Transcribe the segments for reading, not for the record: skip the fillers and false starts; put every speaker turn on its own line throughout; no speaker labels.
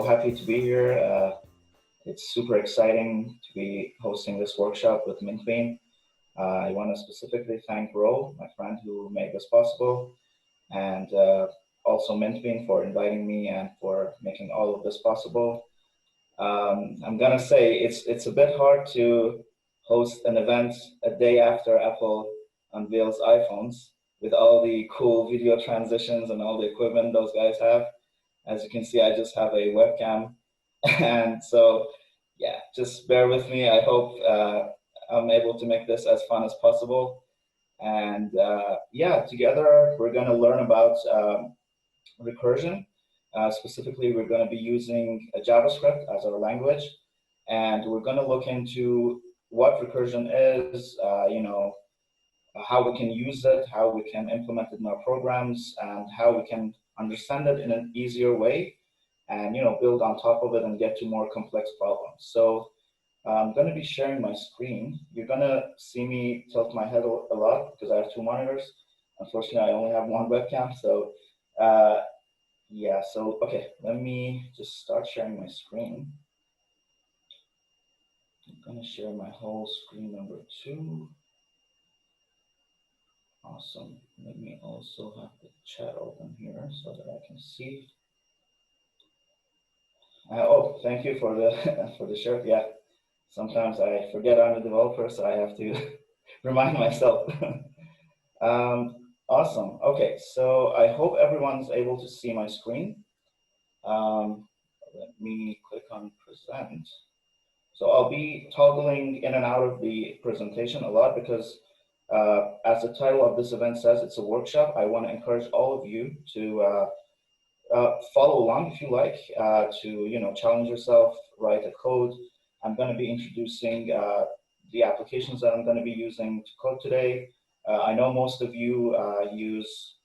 happy to be here. It's super exciting to be hosting this workshop with Mintbean. I want to specifically thank Ro, my friend who made this possible, and also Mintbean for inviting me and for making all of this possible. I'm gonna say it's a bit hard to host an event a day after Apple unveils iPhones with all the cool video transitions and all the equipment those guys have. As you can see, I just have a webcam. And so, yeah, just bear with me. I hope I'm able to make this as fun as possible. And yeah, together we're going to learn about recursion. Specifically, we're going to be using JavaScript as our language. And we're going to look into what recursion is, how we can use it, how we can implement it in our programs, and how we can understand it in an easier way, and build on top of it and get to more complex problems. So I'm going to be sharing my screen. You're going to see me tilt my head a lot because I have two monitors. Unfortunately, I only have one webcam. So yeah, so okay, let me just start sharing my screen. I'm going to share my whole screen number 2. Awesome. Let me also have the chat open here so that I can see. Oh, thank you for the for the shirt. Yeah, sometimes I forget I'm a developer, so I have to remind myself. Awesome. Okay, so I hope everyone's able to see my screen. Let me click on present. So I'll be toggling in and out of the presentation a lot because as the title of this event says, it's a workshop. I want to encourage all of you to follow along if you like, to challenge yourself, write a code. I'm going to be introducing the applications that I'm going to be using to code today. I know most of you use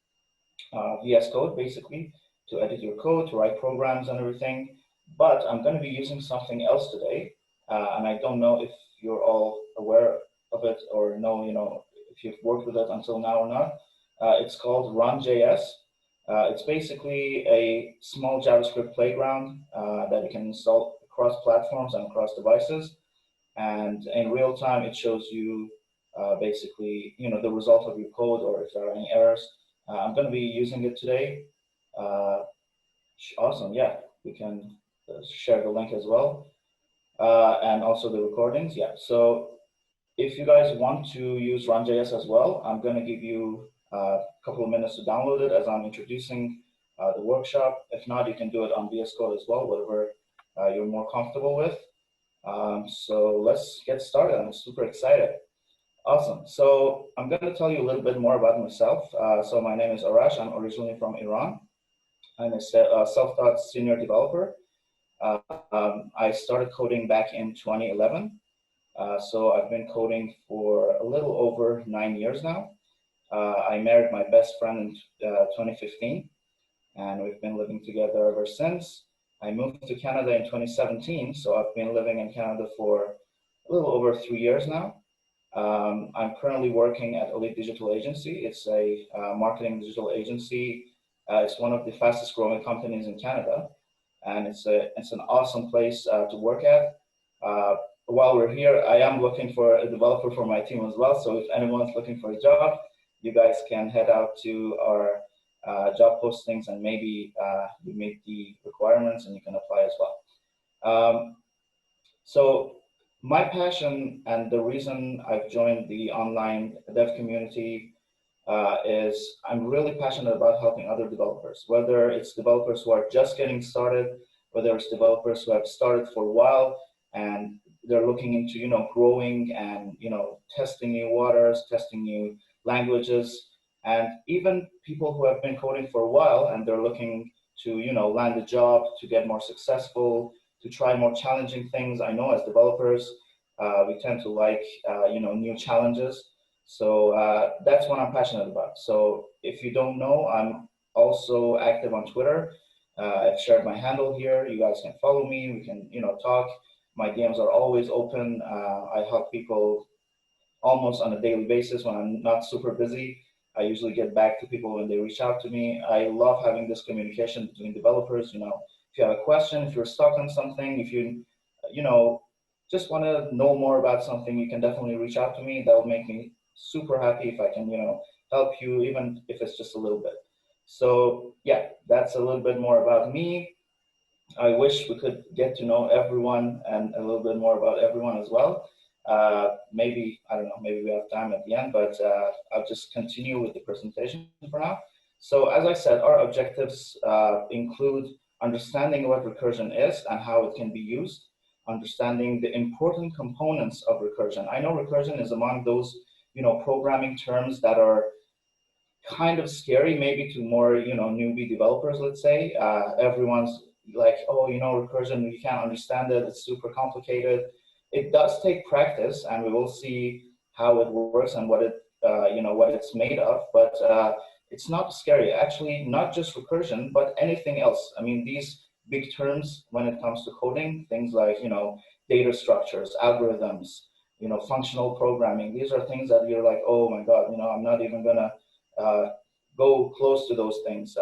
VS Code basically to edit your code, to write programs and everything, but I'm going to be using something else today, and I don't know if you're all aware of it or know, if you've worked with it until now or not. It's called Run.js. It's basically a small JavaScript playground that you can install across platforms and across devices. And in real time, it shows you basically, the result of your code or if there are any errors. I'm going to be using it today. Awesome, yeah, we can share the link as well. And also the recordings, yeah. So if you guys want to use Run.js as well, I'm going to give you a couple of minutes to download it as I'm introducing the workshop. If not, you can do it on VS Code as well, whatever you're more comfortable with. So let's get started. I'm super excited. Awesome. So I'm going to tell you a little bit more about myself. So my name is Arash. I'm originally from Iran. I'm a self-taught senior developer. I started coding back in 2011. So I've been coding for a little over 9 years now. I married my best friend in 2015, and we've been living together ever since. I moved to Canada in 2017, so I've been living in Canada for a little over 3 years now. I'm currently working at Elite Digital Agency. It's a marketing digital agency. It's one of the fastest growing companies in Canada, and it's an awesome place to work at. While we're here, I am looking for a developer for my team as well. So if anyone's looking for a job, you guys can head out to our job postings and maybe you meet the requirements and you can apply as well. So my passion and the reason I've joined the online dev community is I'm really passionate about helping other developers, whether it's developers who are just getting started, whether it's developers who have started for a while and they're looking into growing and testing new waters, testing new languages, and even people who have been coding for a while and they're looking to land a job, to get more successful, to try more challenging things. I know as developers we tend to like new challenges, so that's what I'm passionate about. So if you don't know, I'm also active on Twitter. I've shared my handle here. You guys can follow me. We can talk. My DMs are always open. I help people almost on a daily basis when I'm not super busy. I usually get back to people when they reach out to me. I love having this communication between developers. If you have a question, if you're stuck on something, if you know, just want to know more about something, you can definitely reach out to me. That will make me super happy if I can, help you, even if it's just a little bit. So yeah, that's a little bit more about me. I wish we could get to know everyone and a little bit more about everyone as well. Maybe, I don't know, maybe we have time at the end, but I'll just continue with the presentation for now. So as I said, our objectives include understanding what recursion is and how it can be used, understanding the important components of recursion. I know recursion is among those, programming terms that are kind of scary, maybe to more, newbie developers, let's say. Everyone's like, oh, recursion, you can't understand it, it's super complicated. It does take practice, and we will see how it works and what what it's made of, but it's not scary. Actually, not just recursion, but anything else. I mean, these big terms when it comes to coding, things like, data structures, algorithms, functional programming, these are things that you're like, oh my God, I'm not even gonna go close to those things.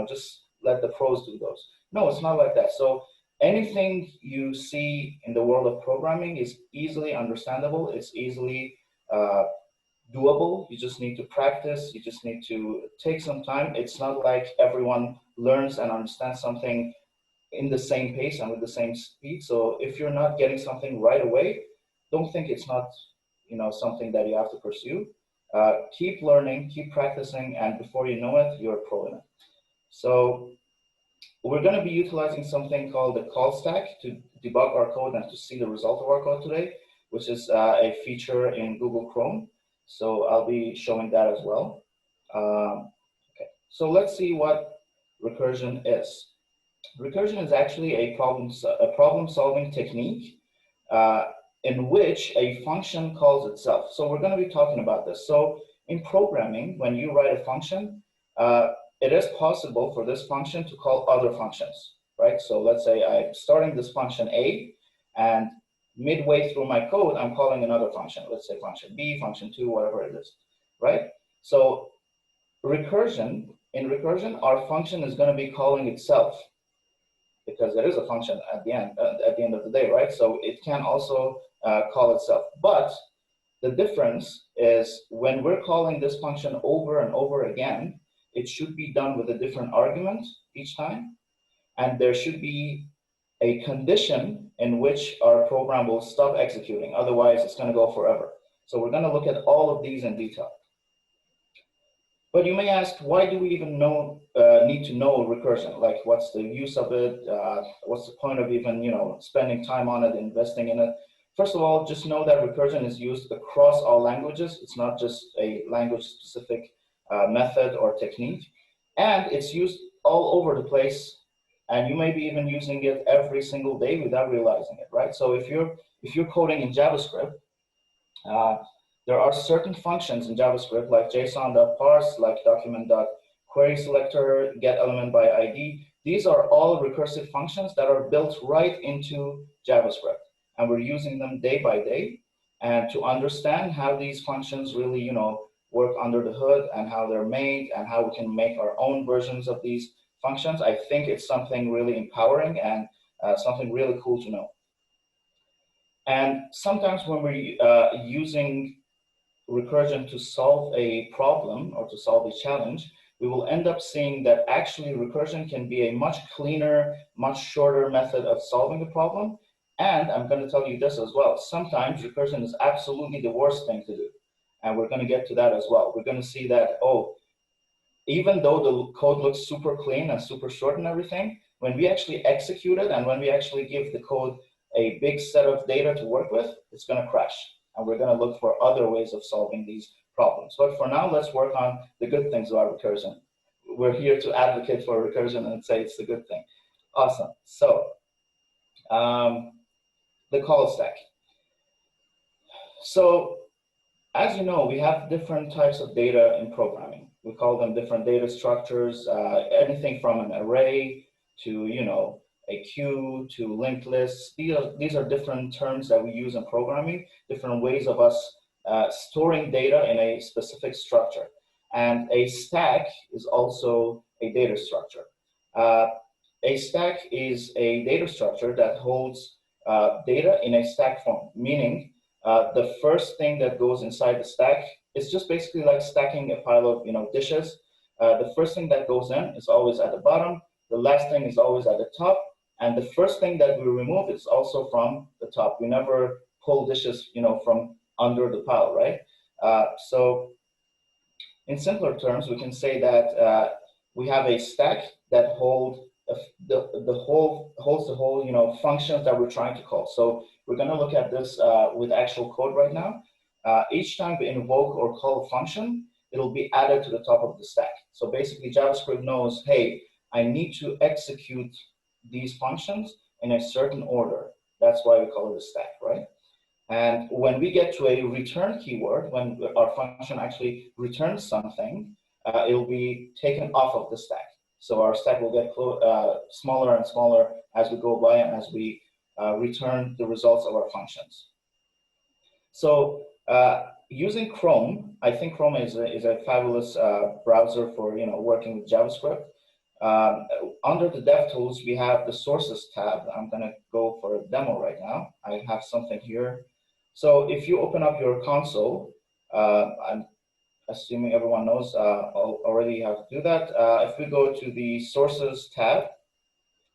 Just let the pros do those. No, it's not like that. So anything you see in the world of programming is easily understandable. It's easily doable. You just need to practice. You just need to take some time. It's not like everyone learns and understands something in the same pace and with the same speed. So if you're not getting something right away, don't think it's not, something that you have to pursue. Keep learning, keep practicing, and before you know it, you're a pro in it. So we're going to be utilizing something called the call stack to debug our code and to see the result of our code today, which is a feature in Google Chrome. So I'll be showing that as well. Okay, so let's see what recursion is. Recursion is actually a problem-solving technique in which a function calls itself. So we're going to be talking about this. So in programming, when you write a function, it is possible for this function to call other functions, right? So let's say I'm starting this function A, and midway through my code, I'm calling another function. Let's say function B, function 2, whatever it is, right? So in recursion, our function is going to be calling itself, because there is a function at the end of the day, right? So it can also call itself. But the difference is when we're calling this function over and over again, it should be done with a different argument each time. And there should be a condition in which our program will stop executing. Otherwise, it's going to go forever. So we're going to look at all of these in detail. But you may ask, why do we even need to know recursion? Like, what's the use of it? What's the point of even, spending time on it, investing in it? First of all, just know that recursion is used across all languages. It's not just a language-specific method or technique. And it's used all over the place. And you may be even using it every single day without realizing it, right? So if you're coding in JavaScript, there are certain functions in JavaScript like JSON.parse, like document.querySelector, getElementById. These are all recursive functions that are built right into JavaScript, and we're using them day by day. And to understand how these functions really, work under the hood and how they're made and how we can make our own versions of these functions, I think it's something really empowering and something really cool to know. And sometimes when we're using recursion to solve a problem or to solve a challenge, we will end up seeing that actually recursion can be a much cleaner, much shorter method of solving the problem. And I'm going to tell you this as well. Sometimes recursion is absolutely the worst thing to do. And we're going to get to that as well. We're going to see that, even though the code looks super clean and super short and everything, when we actually execute it and when we actually give the code a big set of data to work with, it's going to crash. And we're going to look for other ways of solving these problems. But for now, let's work on the good things about recursion. We're here to advocate for recursion and say it's the good thing. Awesome. So the call stack. So as you know, we have different types of data in programming. We call them different data structures, anything from an array to, a queue to linked lists. These are different terms that we use in programming, different ways of us storing data in a specific structure. And a stack is also a data structure. a stack is a data structure that holds data in a stack form, meaning the first thing that goes inside the stack is just basically like stacking a pile of dishes. The first thing that goes in is always at the bottom. The last thing is always at the top. And the first thing that we remove is also from the top. We never pull dishes from under the pile, right? So in simpler terms, we can say that we have a stack that holds the whole functions that we're trying to call. So we're going to look at this with actual code right now. Each time we invoke or call a function, it'll be added to the top of the stack. So basically, JavaScript knows, hey, I need to execute these functions in a certain order. That's why we call it a stack, right? And when we get to a return keyword, when our function actually returns something, it'll be taken off of the stack. So our stack will get smaller and smaller as we go by and as we return the results of our functions. So using Chrome, I think Chrome is a fabulous browser for working with JavaScript. Under the DevTools, we have the Sources tab. I'm going to go for a demo right now. I have something here. So if you open up your console, I'm assuming everyone knows already how to do that. If we go to the Sources tab,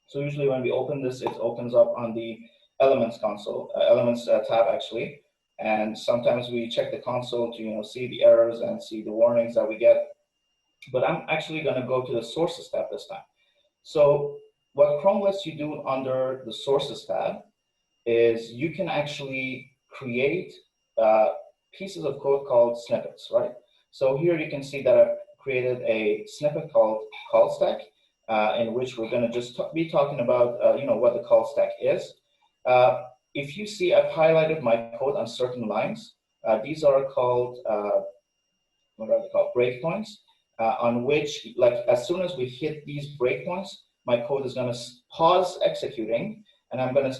so usually when we open this, it opens up on the Elements console, Elements tab actually. And sometimes we check the console to see the errors and see the warnings that we get. But I'm actually going to go to the Sources tab this time. So what Chrome lets you do under the Sources tab is you can actually create pieces of code called snippets, right? So here you can see that I've created a snippet called call stack, in which we're going to just be talking about what the call stack is. If you see, I've highlighted my code on certain lines. These are called what are they called? Breakpoints. On which, like, as soon as we hit these breakpoints, my code is going to pause executing, and I'm going to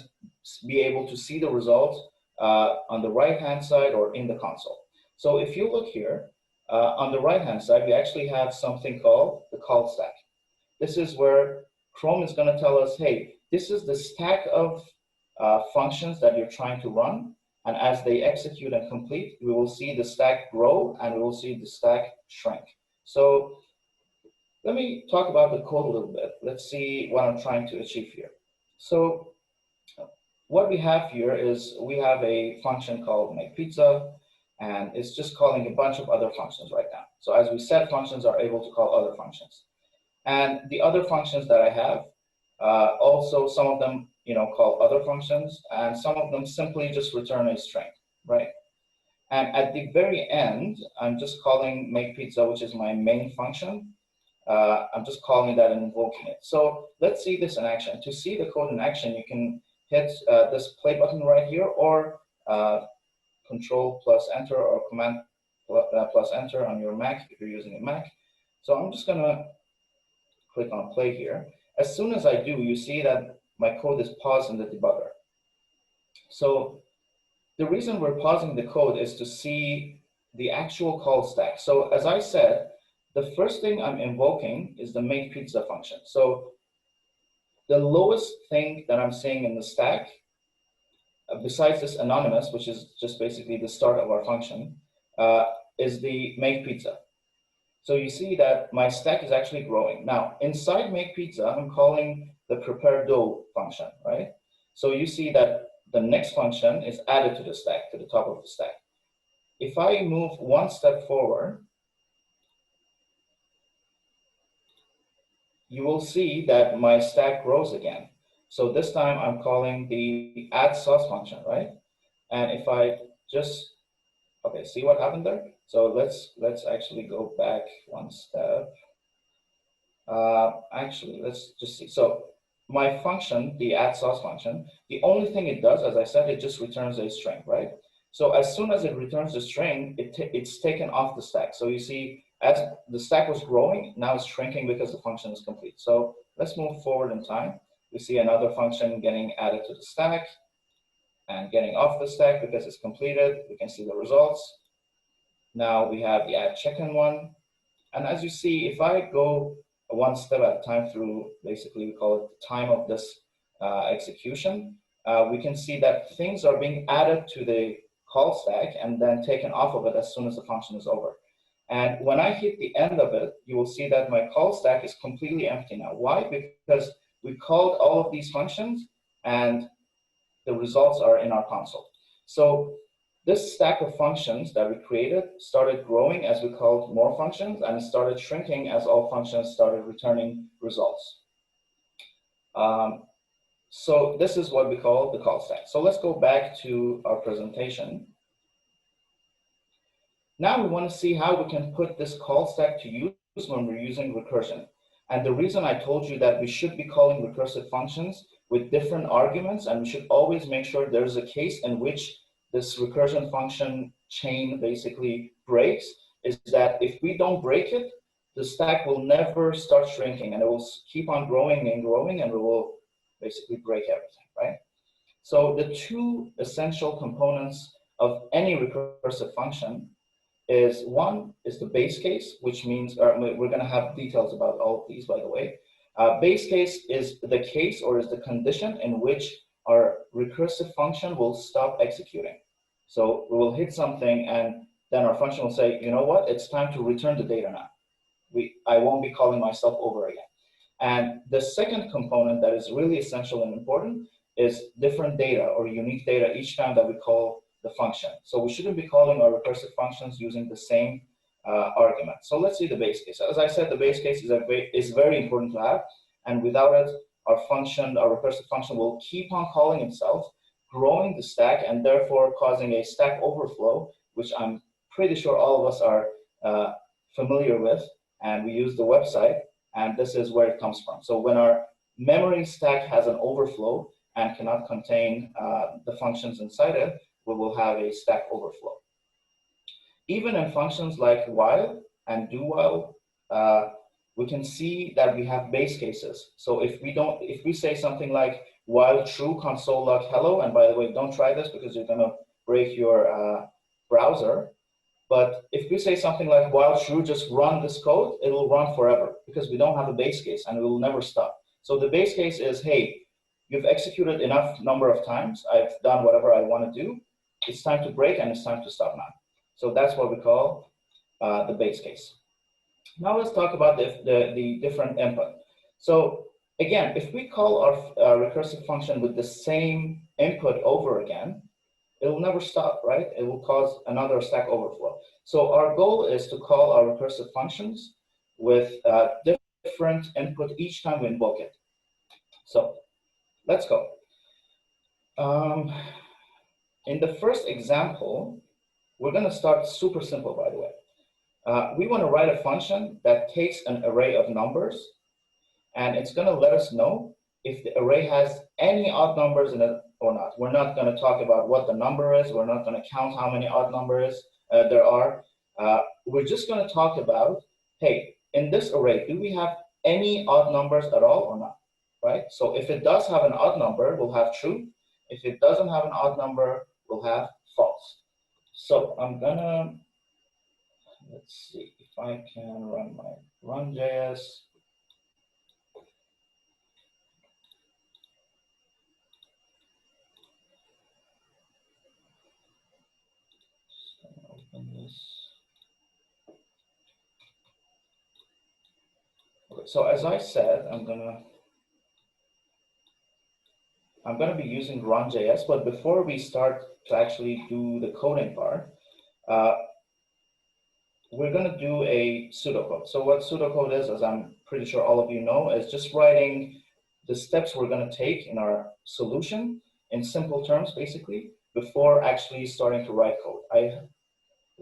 be able to see the result on the right-hand side or in the console. So if you look here, on the right-hand side, we actually have something called the call stack. This is where Chrome is going to tell us, hey, this is the stack of functions that you're trying to run, and as they execute and complete, we will see the stack grow, and we will see the stack shrink. So let me talk about the code a little bit. Let's see what I'm trying to achieve here. So what we have here is we have a function called makePizza, and it's just calling a bunch of other functions right now. So as we said, functions are able to call other functions. And the other functions that I have, also some of them call other functions, and some of them simply just return a string, right? And at the very end, I'm just calling makePizza, which is my main function. I'm just calling that and invoking it. So let's see this in action. To see the code in action, you can hit this play button right here, or Control plus Enter, or Command plus Enter on your Mac if you're using a Mac. So I'm just going to click on play here. As soon as I do, you see that my code is paused in the debugger. So the reason we're pausing the code is to see the actual call stack. So as I said, the first thing I'm invoking is the makePizza function. So the lowest thing that I'm seeing in the stack, besides this anonymous, which is just basically the start of our function, is the makePizza. So you see that my stack is actually growing. Now, inside makePizza, I'm calling the prepare dough function, right? So you see that the next function is added to the stack, to the top of the stack. If I move one step forward, you will see that my stack grows again. So this time I'm calling the add sauce function, right? And if I just, okay, see what happened there? So let's actually go back one step. Actually, let's just see. So my function, the add sauce function, the only thing it does, as I said, it just returns a string, right? So as soon as it returns the string, it's taken off the stack. So you see, as the stack was growing, now it's shrinking because the function is complete. So let's move forward in time. We see another function getting added to the stack and getting off the stack because it's completed. We can see the results. Now we have the add chicken one. And as you see, if I go one step at a time through, basically we call it the time of this execution, we can see that things are being added to the call stack and then taken off of it as soon as the function is over. And when I hit the end of it, you will see that my call stack is completely empty now. Why? Because we called all of these functions and the results are in our console. So this stack of functions that we created started growing as we called more functions, and it started shrinking as all functions started returning results. So this is what we call the call stack. So let's go back to our presentation. Now we want to see how we can put this call stack to use when we're using recursion. And the reason I told you that we should be calling recursive functions with different arguments, and we should always make sure there's a case in which this recursion function chain basically breaks, is that if we don't break it, the stack will never start shrinking, and it will keep on growing and growing, and we will basically break everything, right? So the two essential components of any recursive function is, one is the base case, which means, we're going to have details about all of these, by the way. Base case is the case, or is the condition in which our recursive function will stop executing. So we will hit something and then our function will say, you know what, it's time to return the data now. I won't be calling myself over again. And the second component that is really essential and important is different data or unique data each time that we call the function. So we shouldn't be calling our recursive functions using the same argument. So let's see the base case. As I said, the base case is very important to have, and without it, our recursive function will keep on calling itself, growing the stack, and therefore causing a stack overflow, which I'm pretty sure all of us are familiar with, and we use the website, and this is where it comes from. So when our memory stack has an overflow and cannot contain the functions inside it, we will have a stack overflow. Even in functions like while and do while, we can see that we have base cases. So if we say something like while true console log hello, and by the way, don't try this because you're gonna break your browser. But if we say something like while true, just run this code, it will run forever because we don't have a base case and it will never stop. So the base case is, hey, you've executed enough number of times. I've done whatever I want to do. It's time to break and it's time to stop now. So that's what we call the base case. Now let's talk about the different input. So again, if we call our recursive function with the same input over again, it will never stop, right? It will cause another stack overflow. So our goal is to call our recursive functions with different input each time we invoke it. So let's go. In the first example, we're going to start super simple, by the way. We want to write a function that takes an array of numbers, and it's going to let us know if the array has any odd numbers in it or not. We're not going to talk about what the number is. We're not going to count how many odd numbers there are. We're just going to talk about, hey, in this array, do we have any odd numbers at all or not, right? So if it does have an odd number, we'll have true. If it doesn't have an odd number, we'll have false. So I'm gonna, let's see if I can run my run.js. Open this. Okay, so as I said, I'm gonna be using run.js, but before we start to actually do the coding part, we're going to do a pseudocode. So what pseudocode is, as I'm pretty sure all of you know, is just writing the steps we're going to take in our solution in simple terms, basically, before actually starting to write code. I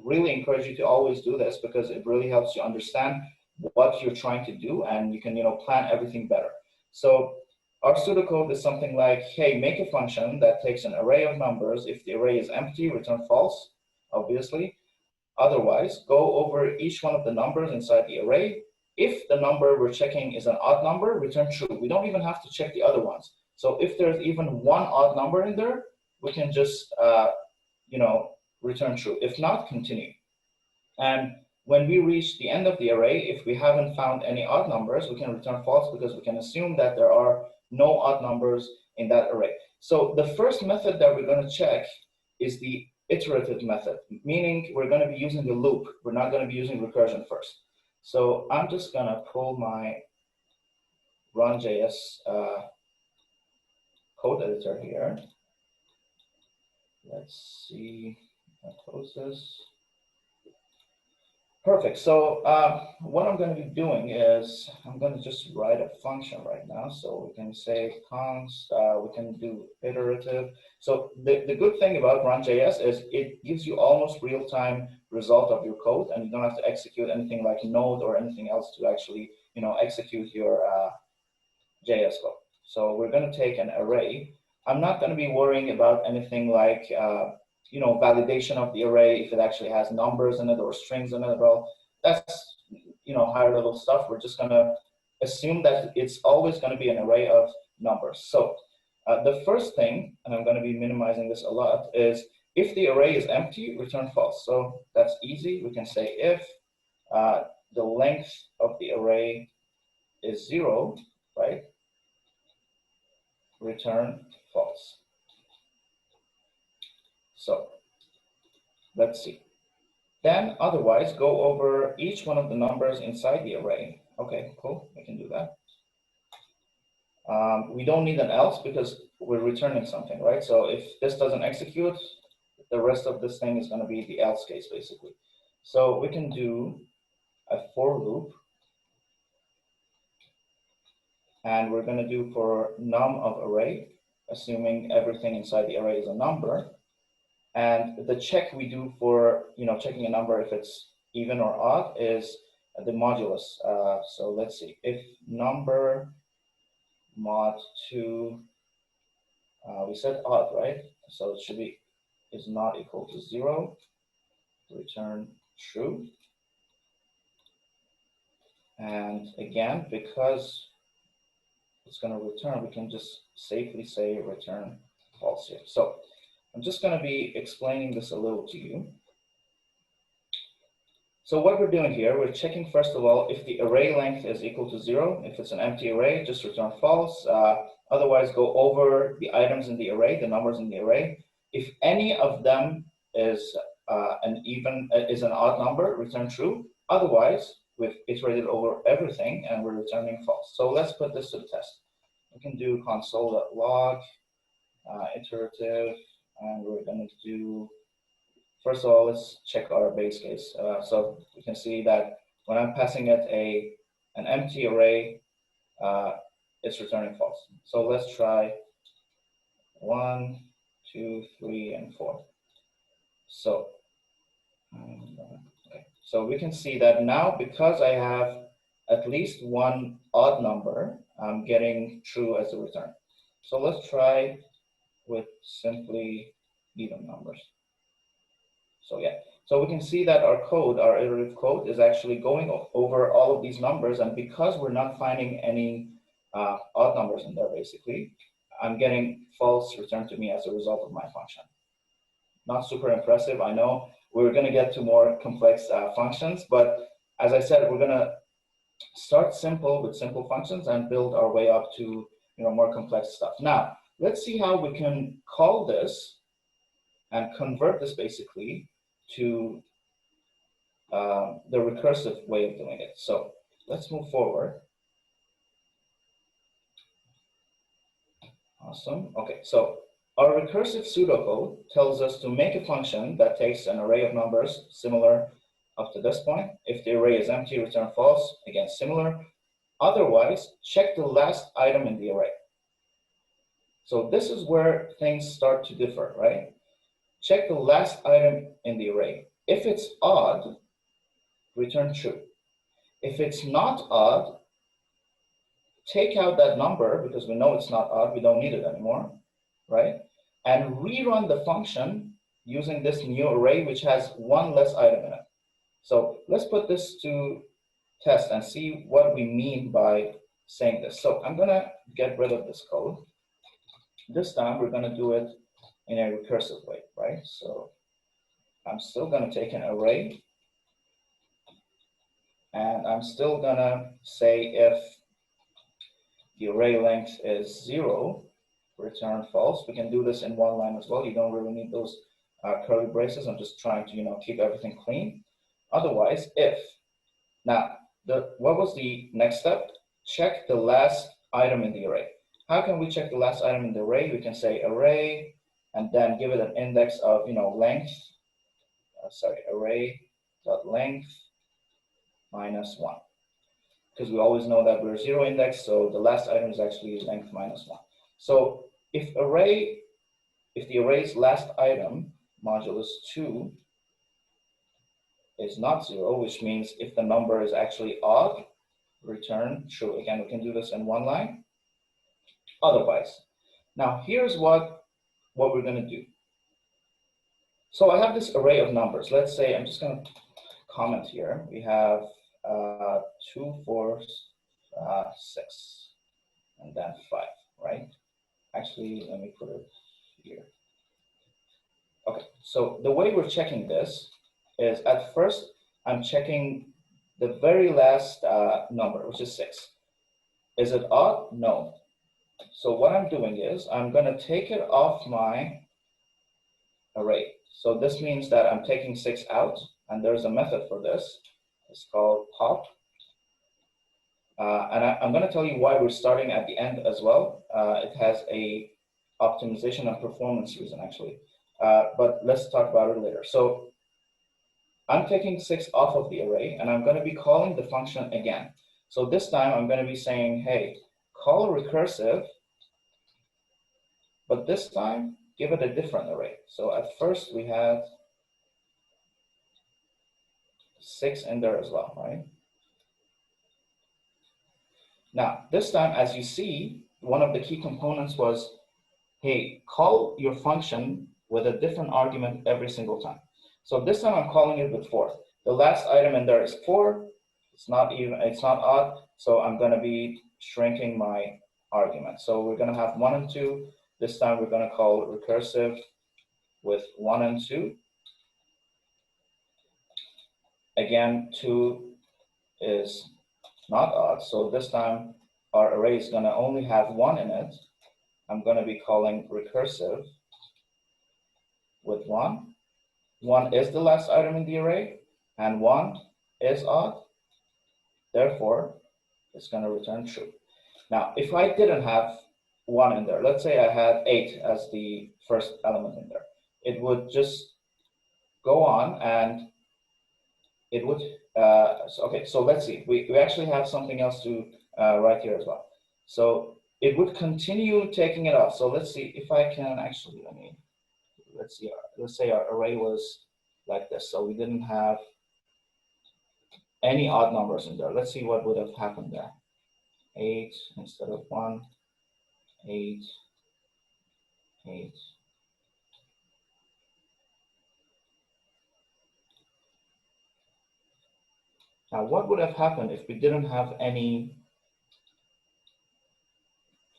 really encourage you to always do this because it really helps you understand what you're trying to do, and you can, plan everything better. So our pseudocode is something like, hey, make a function that takes an array of numbers. If the array is empty, return false, obviously. Otherwise, go over each one of the numbers inside the array. If the number we're checking is an odd number, return true. We don't even have to check the other ones. So if there's even one odd number in there, we can just, return true. If not, continue. And when we reach the end of the array, if we haven't found any odd numbers, we can return false because we can assume that there are no odd numbers in that array. So the first method that we're going to check is the iterative method, meaning we're going to be using the loop. We're not going to be using recursion first. So I'm just going to pull my Run.js code editor here. Let's see, I'll close this. Perfect. So what I'm going to be doing is I'm going to just write a function right now. So we can say const, we can do iterative. So the good thing about Run.js is it gives you almost real-time result of your code, and you don't have to execute anything like Node or anything else to actually, execute your JS code. So we're going to take an array. I'm not going to be worrying about anything like validation of the array, if it actually has numbers in it or strings in it. Well, that's higher level stuff. We're just going to assume that it's always going to be an array of numbers. So the first thing, and I'm going to be minimizing this a lot, is if the array is empty, return false. So that's easy. We can say if the length of the array is 0, right? Return false. So let's see. Then otherwise, go over each one of the numbers inside the array. Okay, cool, we can do that. We don't need an else because we're returning something, right? So if this doesn't execute, the rest of this thing is going to be the else case, basically. So we can do a for loop. And we're going to do for num of array, assuming everything inside the array is a number. And the check we do for checking a number if it's even or odd is the modulus. So let's see, if number mod 2, we said odd, right? So it should be is not equal to 0, return true. And again, because it's going to return, we can just safely say return false here. So I'm just going to be explaining this a little to you. So what we're doing here, we're checking first of all if the array length is equal to 0. If it's an empty array, just return false. Otherwise, go over the items in the array, the numbers in the array. If any of them is an odd number, return true. Otherwise, we've iterated over everything and we're returning false. So let's put this to the test. We can do console.log iterative, and we're going to do, first of all, let's check our base case. So we can see that when I'm passing it an empty array, it's returning false. So let's try 1, 2, 3, and 4. So, okay. So we can see that now, because I have at least one odd number, I'm getting true as a return. So let's try with simply even numbers. So yeah, so we can see that our code, our iterative code, is actually going over all of these numbers, and because we're not finding any odd numbers in there, basically, I'm getting false returned to me as a result of my function. Not super impressive, I know. We're going to get to more complex functions, but as I said, we're going to start simple with simple functions and build our way up to more complex stuff. Now, let's see how we can call this and convert this basically to the recursive way of doing it. So let's move forward. Awesome. Okay, so our recursive pseudocode tells us to make a function that takes an array of numbers similar up to this point. If the array is empty, return false. Again, similar. Otherwise, check the last item in the array. So this is where things start to differ, right? Check the last item in the array. If it's odd, return true. If it's not odd, take out that number because we know it's not odd. We don't need it anymore, right? And rerun the function using this new array, which has one less item in it. So let's put this to test and see what we mean by saying this. So I'm going to get rid of this code. This time, we're going to do it in a recursive way, right? So I'm still going to take an array, and I'm still gonna say if the array length is 0, return false. We can do this in one line as well. You don't really need those curly braces. I'm just trying to keep everything clean. Otherwise, if. Now, what was the next step? Check the last item in the array. How can we check the last item in the array? We can say array and then give it an index of length. Array.length -1. Because we always know that we're 0 index, so the last item is actually length -1. So if the array's last item modulus 2 is not 0, which means if the number is actually odd, return true. Again, we can do this in one line. Otherwise, now here's what we're going to do. So I have this array of numbers. Let's say I'm just going to comment here. We have 2, 4, 6, and then 5, right? Actually, let me put it here. Okay, so the way we're checking this is at first I'm checking the very last number, which is 6. Is it odd? No. So what I'm doing is I'm going to take it off my array. So this means that I'm taking 6 out, and there's a method for this. It's called pop. And I'm going to tell you why we're starting at the end as well. It has a optimization and performance reason, actually. But let's talk about it later. So I'm taking 6 off of the array, and I'm going to be calling the function again. So this time I'm going to be saying, hey, call recursive, but this time give it a different array. So at first we had 6 in there as well, right? Now, this time, as you see, one of the key components was, hey, call your function with a different argument every single time. So this time I'm calling it with 4. The last item in there is 4. It's not odd. So I'm going to be shrinking my argument. So we're going to have 1 and 2. This time we're going to call recursive with 1 and 2. Again, 2 is not odd. So this time our array is going to only have 1 in it. I'm going to be calling recursive with 1. 1 is the last item in the array, and 1 is odd. Therefore, it's going to return true. Now, if I didn't have 1 in there, let's say I had 8 as the first element in there, it would just go on and it would, okay, so let's see. We actually have something else to write here as well. So it would continue taking it off. So let's see if I can actually, let's see, let's say our array was like this. So we didn't have any odd numbers in there. Let's see what would have happened there. 8 instead of 1, 8, 8. Now, what would have happened if we didn't have any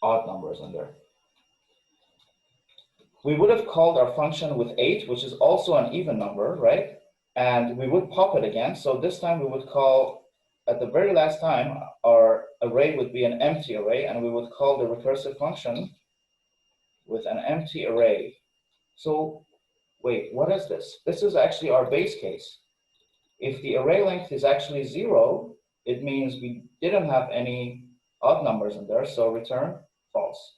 odd numbers in there? We would have called our function with 8, which is also an even number, right? And we would pop it again. So this time we would call, at the very last time, our array would be an empty array, and we would call the recursive function with an empty array. So wait, what is this? This is actually our base case. If the array length is actually 0, it means we didn't have any odd numbers in there, so return false.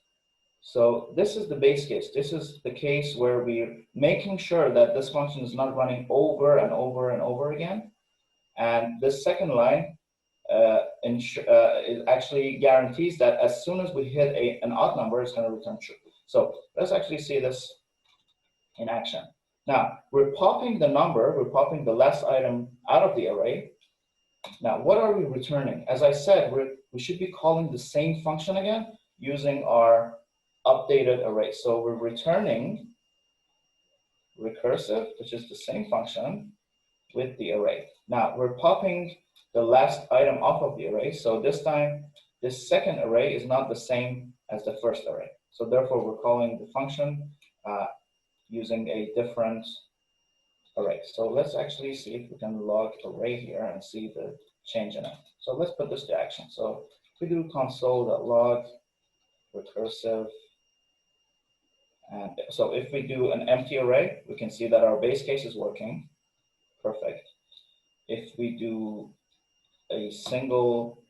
So this is the base case. This is the case where we're making sure that this function is not running over and over and over again. And this second line it actually guarantees that as soon as we hit an odd number, it's going to return true. So let's actually see this in action. Now, we're popping the number, we're popping the last item out of the array. Now, what are we returning? As I said, we should be calling the same function again using our updated array. So we're returning recursive, which is the same function, with the array. Now, we're popping the last item off of the array. So this time, this second array is not the same as the first array. So therefore, we're calling the function using a different array. So let's actually see if we can log array here and see the change in it. So let's put this to action. So if we do console.log recursive, and so if we do an empty array, we can see that our base case is working. Perfect. If we do a single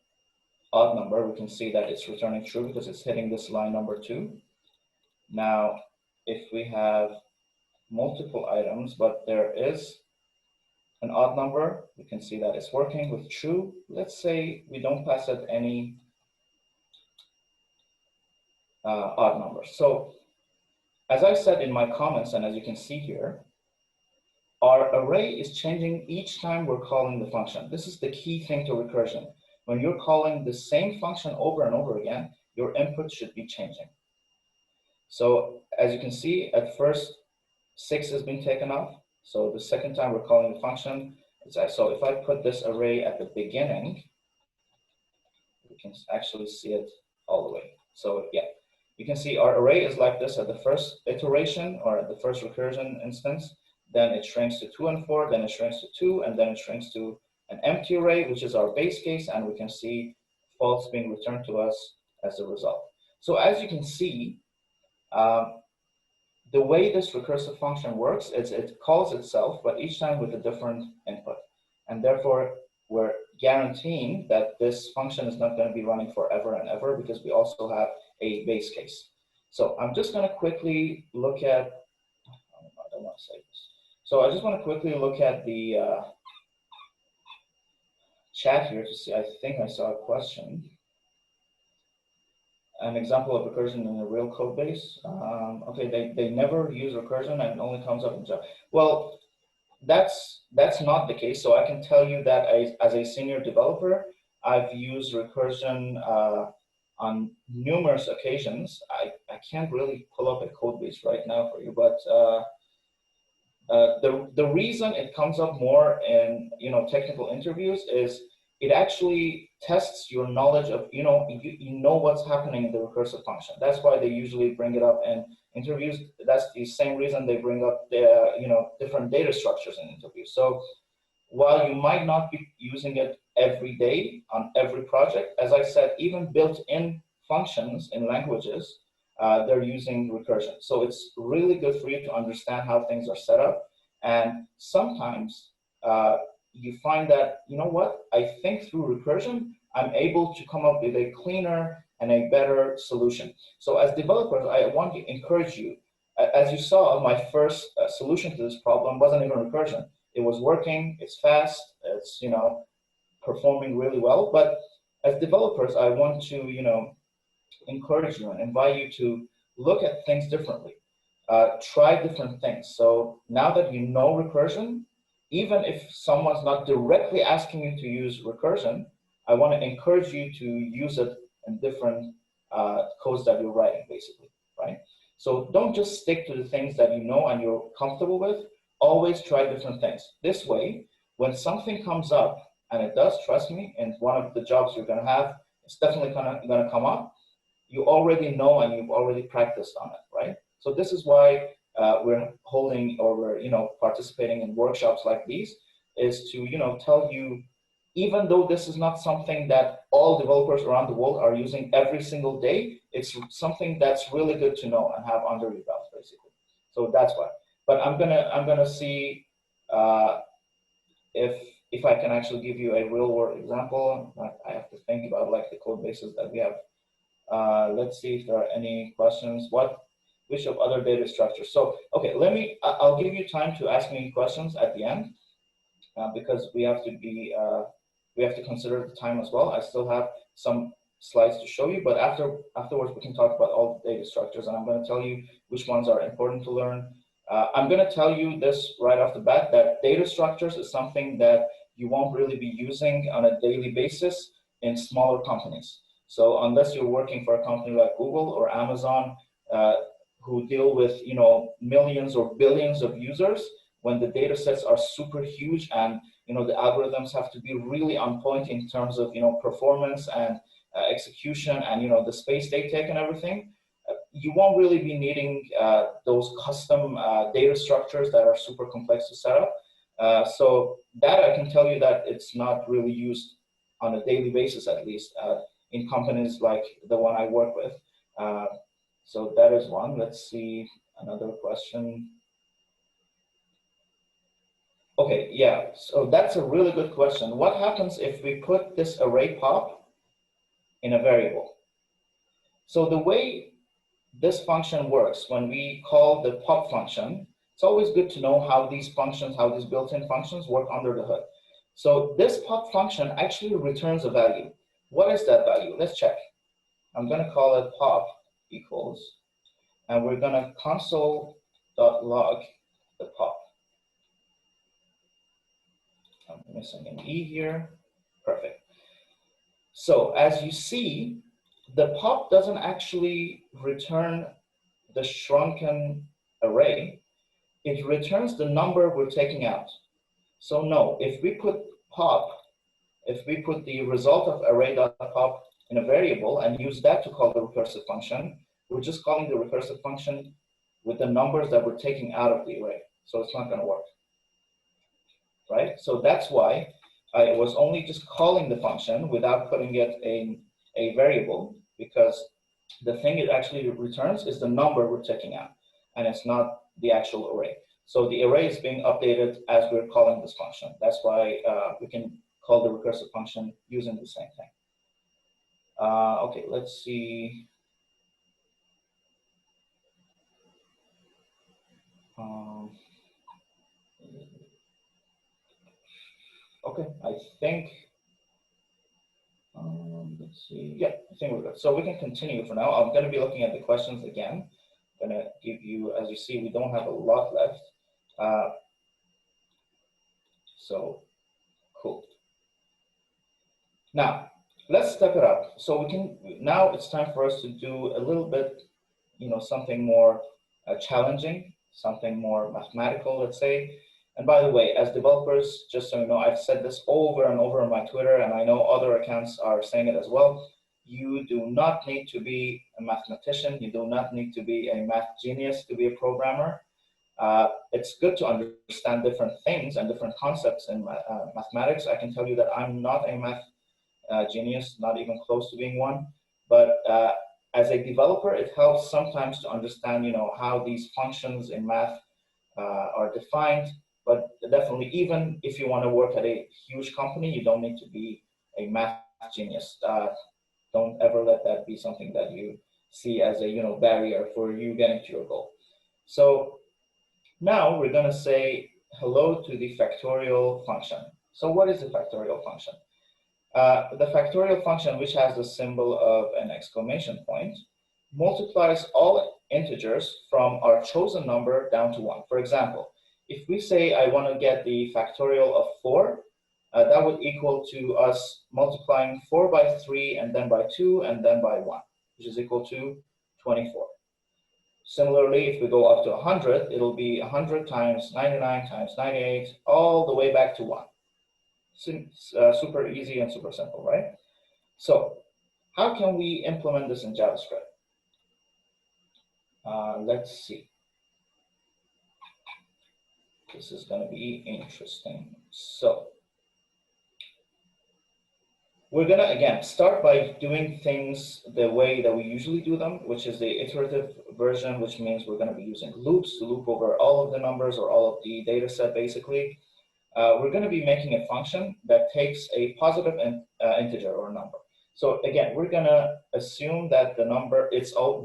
odd number, we can see that it's returning true because it's hitting this line number 2. Now, if we have multiple items, but there is an odd number, we can see that it's working with true. Let's say we don't pass it any odd numbers. So as I said in my comments, and as you can see here, our array is changing each time we're calling the function. This is the key thing to recursion. When you're calling the same function over and over again, your input should be changing. So as you can see, at first 6 has been taken off. So the second time we're calling the function, so if I put this array at the beginning, we can actually see it all the way. So yeah, you can see our array is like this at the first iteration or at the first recursion instance. Then it shrinks to 2 and 4, then it shrinks to 2, and then it shrinks to an empty array, which is our base case, and we can see false being returned to us as a result. So as you can see, the way this recursive function works is it calls itself, but each time with a different input. And therefore, we're guaranteeing that this function is not going to be running forever and ever because we also have a base case. So I'm just going to quickly look at, I don't want to say this. So I just want to quickly look at the chat here to see, I think I saw a question. An example of recursion in a real code base. Okay, they never use recursion and it only comes up in Java. Well, that's not the case. So I can tell you that as a senior developer, I've used recursion on numerous occasions. I can't really pull up a code base right now for you, but the reason it comes up more in technical interviews is it actually tests your knowledge of, you know what's happening in the recursive function. That's why they usually bring it up in interviews. That's the same reason they bring up the, different data structures in interviews. So while you might not be using it every day on every project, as I said, even built-in functions in languages, they're using recursion. So it's really good for you to understand how things are set up. And sometimes, you find that, you know what, I think through recursion, I'm able to come up with a cleaner and a better solution. So as developers, I want to encourage you. As you saw, my first solution to this problem wasn't even recursion. It was working, it's fast, it's performing really well. But as developers, I want to encourage you and invite you to look at things differently. Try different things. So now that you know recursion, even if someone's not directly asking you to use recursion, I want to encourage you to use it in different codes that you're writing, basically, right? So don't just stick to the things that you know and you're comfortable with. Always try different things. This way, when something comes up, and it does, trust me, in one of the jobs you're going to have, it's definitely going to come up. You already know and you've already practiced on it, right? So this is why we're holding or we're participating in workshops like these, is to tell you, even though this is not something that all developers around the world are using every single day, it's something that's really good to know and have under your belt, basically. So that's why. But I'm gonna see if I can actually give you a real world example. I have to think about like the code bases that we have. Let's see if there are any questions. Which of other data structures? So, okay, I'll give you time to ask me questions at the end because we have to consider the time as well. I still have some slides to show you, but afterwards we can talk about all the data structures, and I'm going to tell you which ones are important to learn. I'm going to tell you this right off the bat, that data structures is something that you won't really be using on a daily basis in smaller companies. So unless you're working for a company like Google or Amazon, who deal with millions or billions of users, when the data sets are super huge and the algorithms have to be really on point in terms of performance and execution and the space they take and everything, you won't really be needing those custom data structures that are super complex to set up. So that I can tell you that it's not really used on a daily basis, at least, in companies like the one I work with. So that is one. Let's see another question. Okay, yeah, so that's a really good question. What happens if we put this array pop in a variable? So the way this function works, when we call the pop function, it's always good to know how these functions, how these built-in functions work under the hood. So this pop function actually returns a value. What is that value? Let's check. I'm going to call it pop equals, and we're going to console.log the pop. I'm missing an E here. Perfect. So as you see, the pop doesn't actually return the shrunken array. It returns the number we're taking out. So no, if we put pop, if we put the result of array.pop in a variable and use that to call the recursive function, we're just calling the recursive function with the numbers that we're taking out of the array. So it's not going to work, right? So that's why I was only just calling the function without putting it in a variable, because the thing it actually returns is the number we're taking out, and it's not the actual array. So the array is being updated as we're calling this function. That's why we can call the recursive function using the same thing. Okay, let's see. Okay, I think, let's see. Yeah, I think we're good. So we can continue for now. I'm going to be looking at the questions again. I'm going to give you, as you see, we don't have a lot left. So cool. Now, let's step it up. So we can, now it's time for us to do a little bit, something more challenging, something more mathematical, let's say. And by the way, as developers, just so you know, I've said this over and over on my Twitter, and I know other accounts are saying it as well. You do not need to be a mathematician. You do not need to be a math genius to be a programmer. It's good to understand different things and different concepts in mathematics. I can tell you that I'm not a math genius, not even close to being one. But as a developer, it helps sometimes to understand, how these functions in math are defined. But definitely, even if you want to work at a huge company, you don't need to be a math genius. Don't ever let that be something that you see as a barrier for you getting to your goal. So now we're going to say hello to the factorial function. So what is the factorial function? The factorial function, which has the symbol of an exclamation point, multiplies all integers from our chosen number down to 1. For example, if we say I want to get the factorial of 4, that would equal to us multiplying 4 by 3, and then by 2, and then by 1, which is equal to 24. Similarly, if we go up to 100, it'll be 100 times 99 times 98, all the way back to 1. Super easy and super simple, right? So how can we implement this in JavaScript? Let's see. This is going to be interesting. So we're going to, again, start by doing things the way that we usually do them, which is the iterative version, which means we're going to be using loops to loop over all of the numbers or all of the data set, basically. We're going to be making a function that takes a positive integer or number. So again, we're going to assume that the number, it's all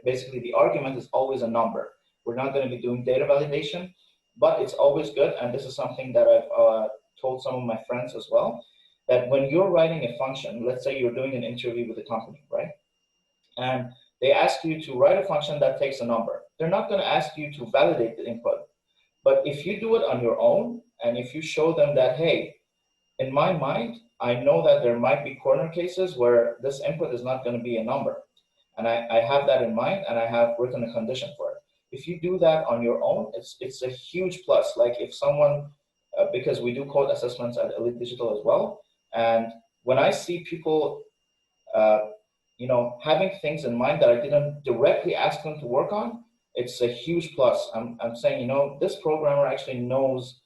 basically the argument is always a number. We're not going to be doing data validation, but it's always good, and this is something that I've told some of my friends as well, that when you're writing a function, let's say you're doing an interview with a company, right? And they ask you to write a function that takes a number. They're not going to ask you to validate the input. But if you do it on your own, and if you show them that, hey, in my mind, I know that there might be corner cases where this input is not going to be a number. And I have that in mind, and I have written a condition for it. If you do that on your own, it's a huge plus. Like if someone, because we do code assessments at Elite Digital as well, and when I see people, having things in mind that I didn't directly ask them to work on, it's a huge plus. I'm saying, this programmer actually knows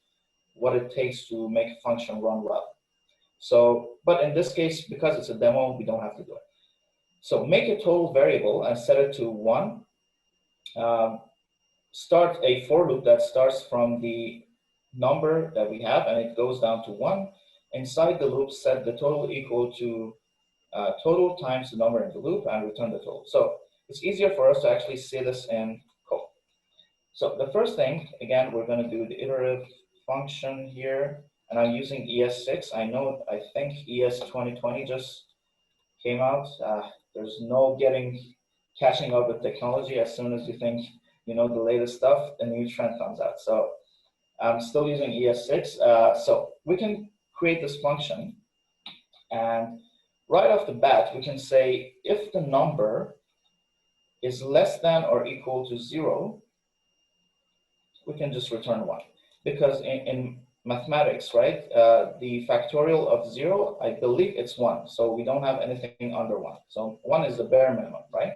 what it takes to make a function run well. So, but in this case, because it's a demo, we don't have to do it. So make a total variable and set it to 1. Start a for loop that starts from the number that we have and it goes down to 1. Inside the loop, set the total equal to total times the number in the loop and return the total. So it's easier for us to actually see this in code. So the first thing, again, we're going to do the iterative function here, and I'm using ES6. I think ES 2020 just came out. There's no catching up with technology. As soon as you think you know the latest stuff, a new trend comes out. So I'm still using ES6. So we can create this function, and right off the bat, we can say if the number is less than or equal to 0, we can just return 1. Because in mathematics, right, the factorial of 0, I believe it's 1. So we don't have anything under 1. So 1 is the bare minimum, right?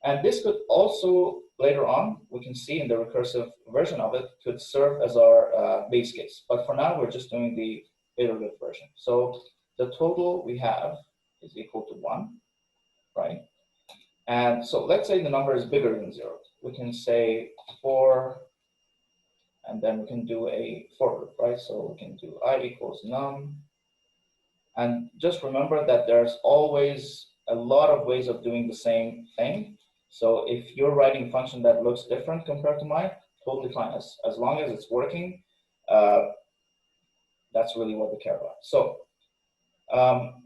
And this could also, later on, we can see in the recursive version of it, could serve as our base case. But for now, we're just doing the iterative version. So the total we have is equal to 1, right? And so let's say the number is bigger than 0. We can say 4, and then we can do a for loop, right? So we can do I equals num. And just remember that there's always a lot of ways of doing the same thing. So if you're writing a function that looks different compared to mine, totally fine. As long as it's working, that's really what we care about. So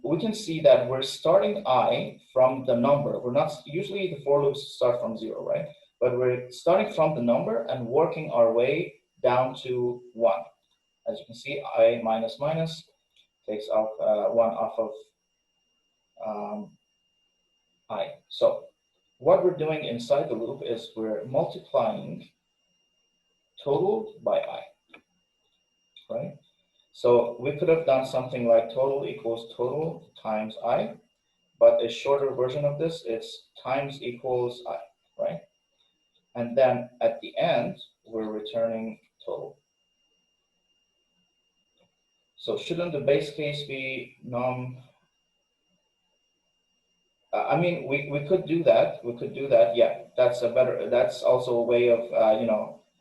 we can see that we're starting I from the number. We're not, usually the for loops start from 0, right? But we're starting from the number and working our way down to 1. As you can see, I minus minus takes off 1 off of I. So what we're doing inside the loop is we're multiplying total by I, right? So we could have done something like total equals total times I, but a shorter version of this, it's times equals I, right? And then at the end, we're returning total. So shouldn't the base case be num? I mean, we could do that. We could do that. Yeah, that's also a way of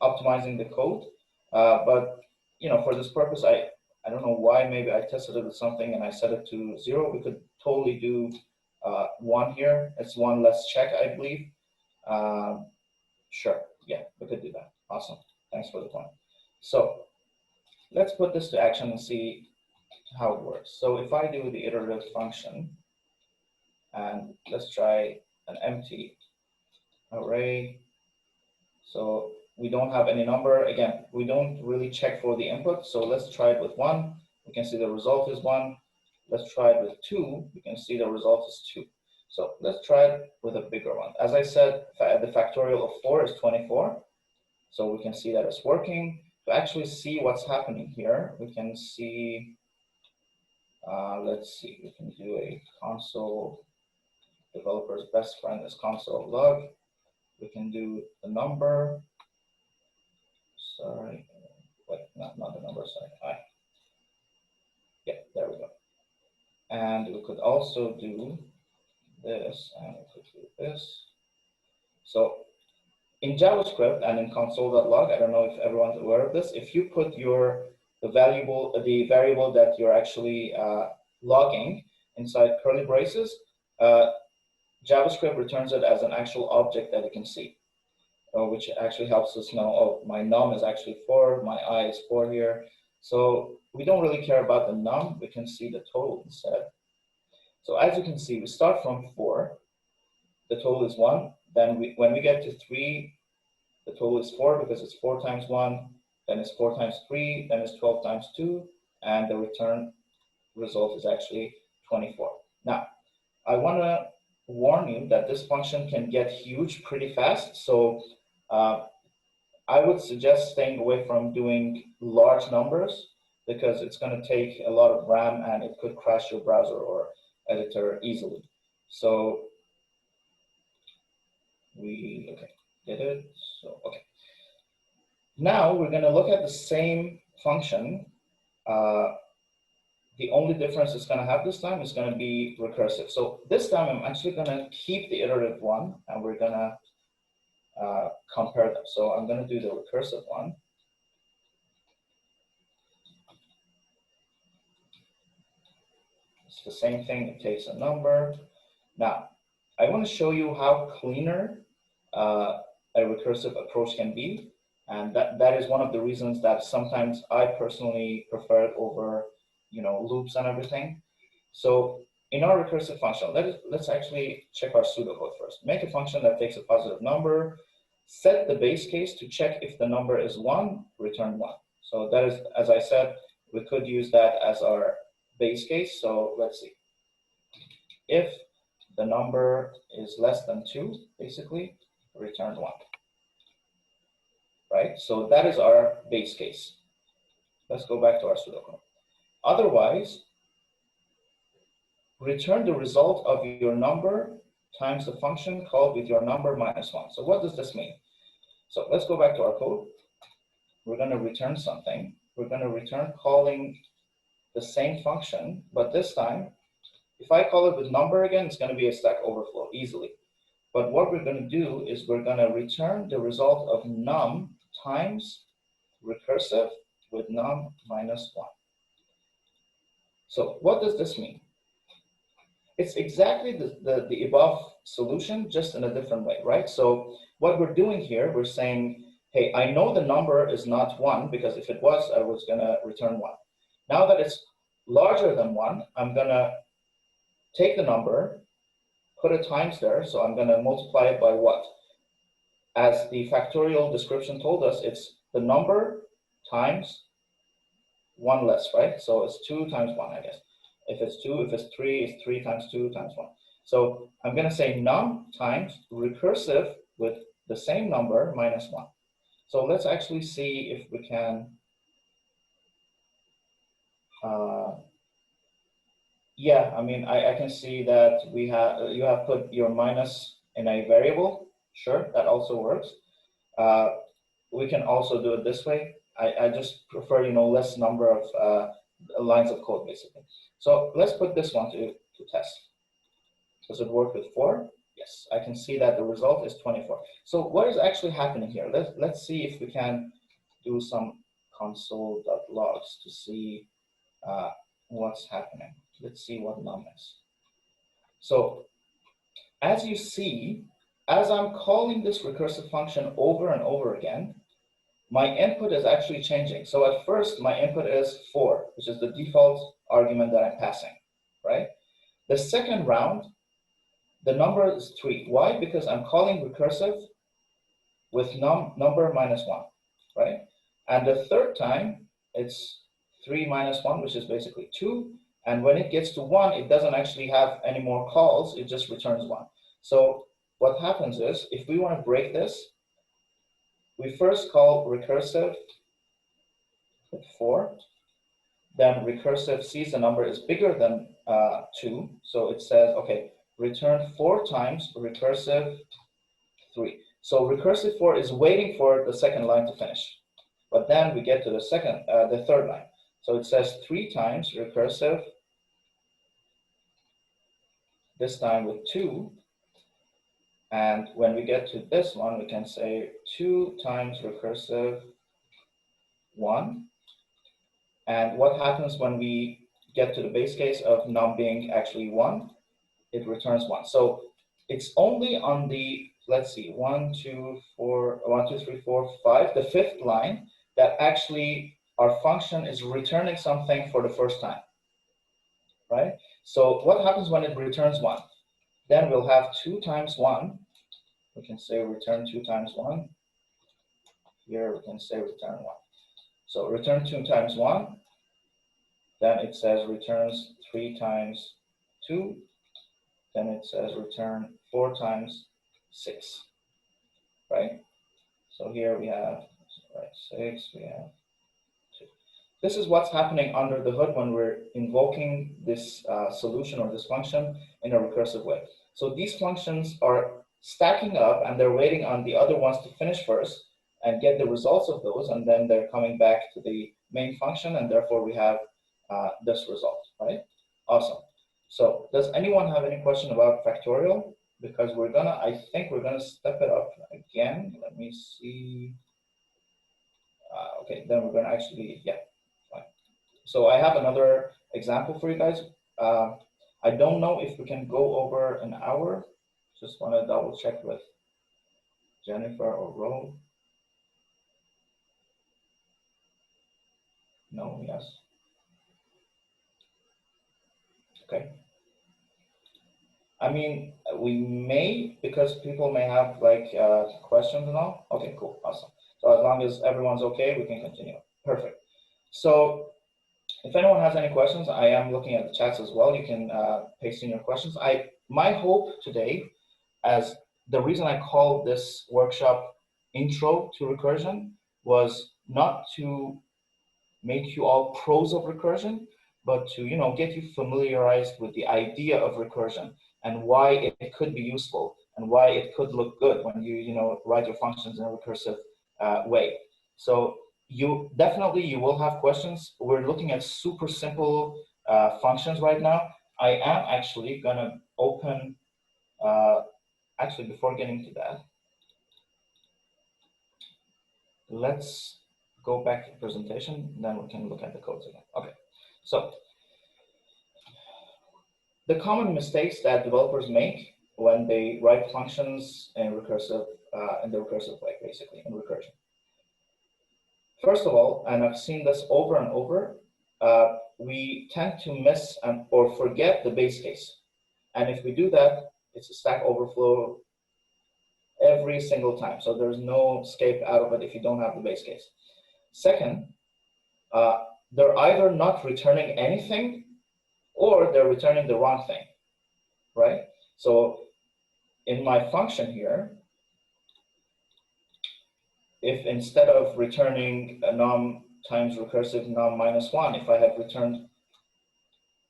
optimizing the code. But for this purpose, I don't know why. Maybe I tested it with something and I set it to 0. We could totally do 1 here. It's 1 less check, I believe. Sure. Yeah, we could do that. Awesome. Thanks for the point. So let's put this to action and see how it works. So if I do the iterative function, and let's try an empty array. So we don't have any number. Again, we don't really check for the input. So let's try it with 1. We can see the result is 1. Let's try it with 2. We can see the result is 2. So let's try it with a bigger one. As I said, the factorial of 4 is 24. So we can see that it's working. To actually see what's happening here, we can see, let's see, we can do a console. Developer's best friend is console log. We can do the number. Sorry, wait, not the number, sorry. I. Yeah, there we go. And we could also do this, and we could do this. So in JavaScript and in console.log, I don't know if everyone's aware of this. If you put the variable that you're actually logging inside curly braces, JavaScript returns it as an actual object that you can see, which actually helps us know, oh, my num is actually 4, my I is 4 here. So we don't really care about the num, we can see the total instead. So as you can see, we start from 4, the total is 1. Then when we get to 3, the total is 4 because it's 4 times 1, then it's 4 times 3, then it's 12 times 2, and the return result is actually 24. Now, I want to warn you that this function can get huge pretty fast. So I would suggest staying away from doing large numbers because it's going to take a lot of RAM and it could crash your browser or editor easily. So we did it. So now we're going to look at the same function The only difference it's going to have this time is going to be recursive. So this time I'm actually going to keep the iterative one, and we're going to compare them. So I'm going to do the recursive one. It's the same thing. It takes a number. Now, I want to show you how cleaner a recursive approach can be. And that is one of the reasons that sometimes I personally prefer it over, loops and everything. So in our recursive function, let's actually check our pseudocode first. Make a function that takes a positive number, set the base case to check if the number is 1, return 1. So that is, as I said, we could use that as our base case. So let's see. If the number is less than 2, basically, return 1. Right? So that is our base case. Let's go back to our pseudocode. Otherwise, return the result of your number times the function called with your number minus 1. So what does this mean? So let's go back to our code. We're going to return something. We're going to return calling the same function, but this time, if I call it with number again, it's going to be a Stack Overflow easily. But what we're going to do is we're going to return the result of num times recursive with num minus 1. So what does this mean? It's exactly the above solution, just in a different way, right? So what we're doing here, we're saying, hey, I know the number is not 1, because if it was, I was going to return 1. Now that it's larger than 1, I'm going to take the number, put a times there, so I'm going to multiply it by what? As the factorial description told us, it's the number times 1 less, right? So it's 2 times 1, I guess. If it's 2, if it's 3, it's 3 times 2 times 1. So I'm going to say num times recursive with the same number minus 1. So let's actually see if we can, yeah, I mean, I can see that you have put your minus in a variable. Sure, that also works. We can also do it this way. I just prefer, less number of lines of code, basically. So let's put this one to test. Does it work with 4? Yes, I can see that the result is 24. So what is actually happening here? Let's see if we can do some console.logs to see what's happening. Let's see what num is. So as you see, as I'm calling this recursive function over and over again, my input is actually changing. So at first, my input is 4, which is the default argument that I'm passing, right? The second round, the number is 3. Why? Because I'm calling recursive with number minus 1, right? And the third time, it's 3 minus 1, which is basically 2. And when it gets to 1, it doesn't actually have any more calls. It just returns 1. So what happens is, if we want to break this, we first call recursive with 4. Then recursive sees the number is bigger than 2. So it says, okay, return 4 times recursive 3. So recursive 4 is waiting for the second line to finish. But then we get to the third line. So it says 3 times recursive, this time with 2. And when we get to this one, we can say 2 times recursive 1. And what happens when we get to the base case of num being actually 1? It returns 1. So it's only on the, let's see, 1, 2, 3, 4, 5, the fifth line, that actually our function is returning something for the first time, right? So what happens when it returns 1? Then we'll have 2 times 1. We can say return 2 times 1. Here we can say return 1. So return 2 times 1. Then it says returns 3 times 2. Then it says return 4 times 6, right? So here we have 6, we have 2. This is what's happening under the hood when we're invoking this solution or this function in a recursive way. So these functions are stacking up, and they're waiting on the other ones to finish first and get the results of those, and then they're coming back to the main function, and therefore we have this result, right? Awesome. So does anyone have any question about factorial? Because I think we're gonna step it up again. Let me see. Okay, then we're gonna actually, yeah, fine. So I have another example for you guys. I don't know if we can go over an hour. Just wanna double check with Jennifer or Ro. No, yes. Okay. I mean, we may, because people may have like questions and all. Okay, cool, awesome. So as long as everyone's okay, we can continue. Perfect. So if anyone has any questions, I am looking at the chats as well. You can paste in your questions. My hope today, as the reason I called this workshop Intro to Recursion, was not to make you all pros of recursion, but to get you familiarized with the idea of recursion and why it could be useful and why it could look good when you write your functions in a recursive way. So you will have questions. We're looking at super simple functions right now. I am actually gonna open, actually before getting to that, let's go back to the presentation, then we can look at the codes again. Okay, so the common mistakes that developers make when they write functions in recursive, in the recursive way, basically in recursion. First of all, and I've seen this over and over, we tend to miss or forget the base case. And if we do that, it's a Stack Overflow every single time. So there's no escape out of it if you don't have the base case. Second, they're either not returning anything or they're returning the wrong thing, right? So in my function here, if instead of returning a num times recursive num -1, if I had returned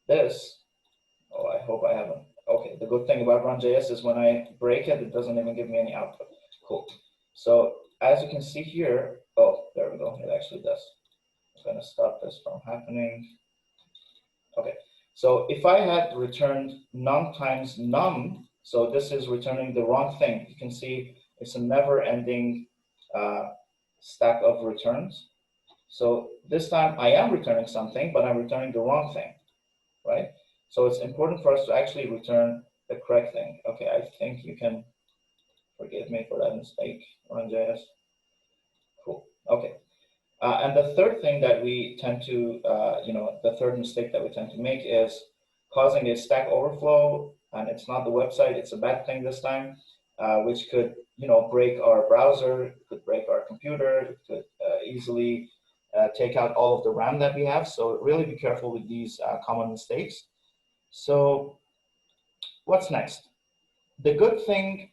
this, oh, I hope I haven't. Okay, the good thing about run.js is when I break it, it doesn't even give me any output. Cool. So as you can see here, oh, there we go, it actually does. I'm gonna stop this from happening. Okay, so if I had returned num times num, so this is returning the wrong thing. You can see it's a never-ending stack of returns. So this time I am returning something, but I'm returning the wrong thing, right? So it's important for us to actually return the correct thing. Okay, I think you can forgive me for that mistake, run.js. Cool, okay. And the third thing that we tend to, the third mistake that we tend to make is causing a Stack Overflow, and it's not the website, it's a bad thing this time, which could, break our browser, could break our computer, it could easily take out all of the RAM that we have. So really be careful with these common mistakes. So what's next? The good thing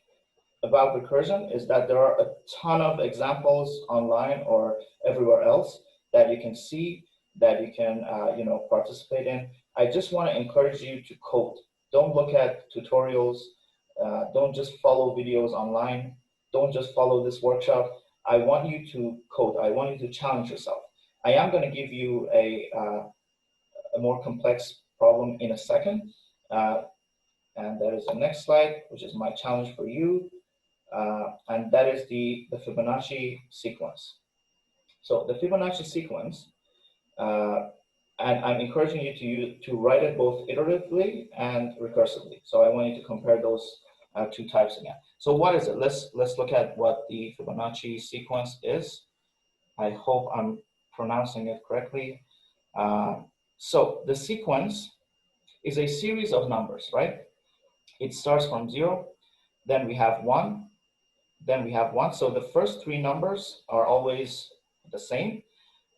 about recursion is that there are a ton of examples online or everywhere else that you can see, that you can participate in. I just want to encourage you to code. Don't look at tutorials. Don't just follow videos online. Don't just follow this workshop. I want you to code. I want you to challenge yourself. I am going to give you a more complex problem in a second. And that is the next slide, which is my challenge for you. And that is the Fibonacci sequence. So the Fibonacci sequence, and I'm encouraging you to write it both iteratively and recursively. So I want you to compare those two types again. So what is it? Let's look at what the Fibonacci sequence is. I hope I'm pronouncing it correctly. So the sequence is a series of numbers, right? It starts from 0, then we have 1, then we have 1. So the first 3 numbers are always the same.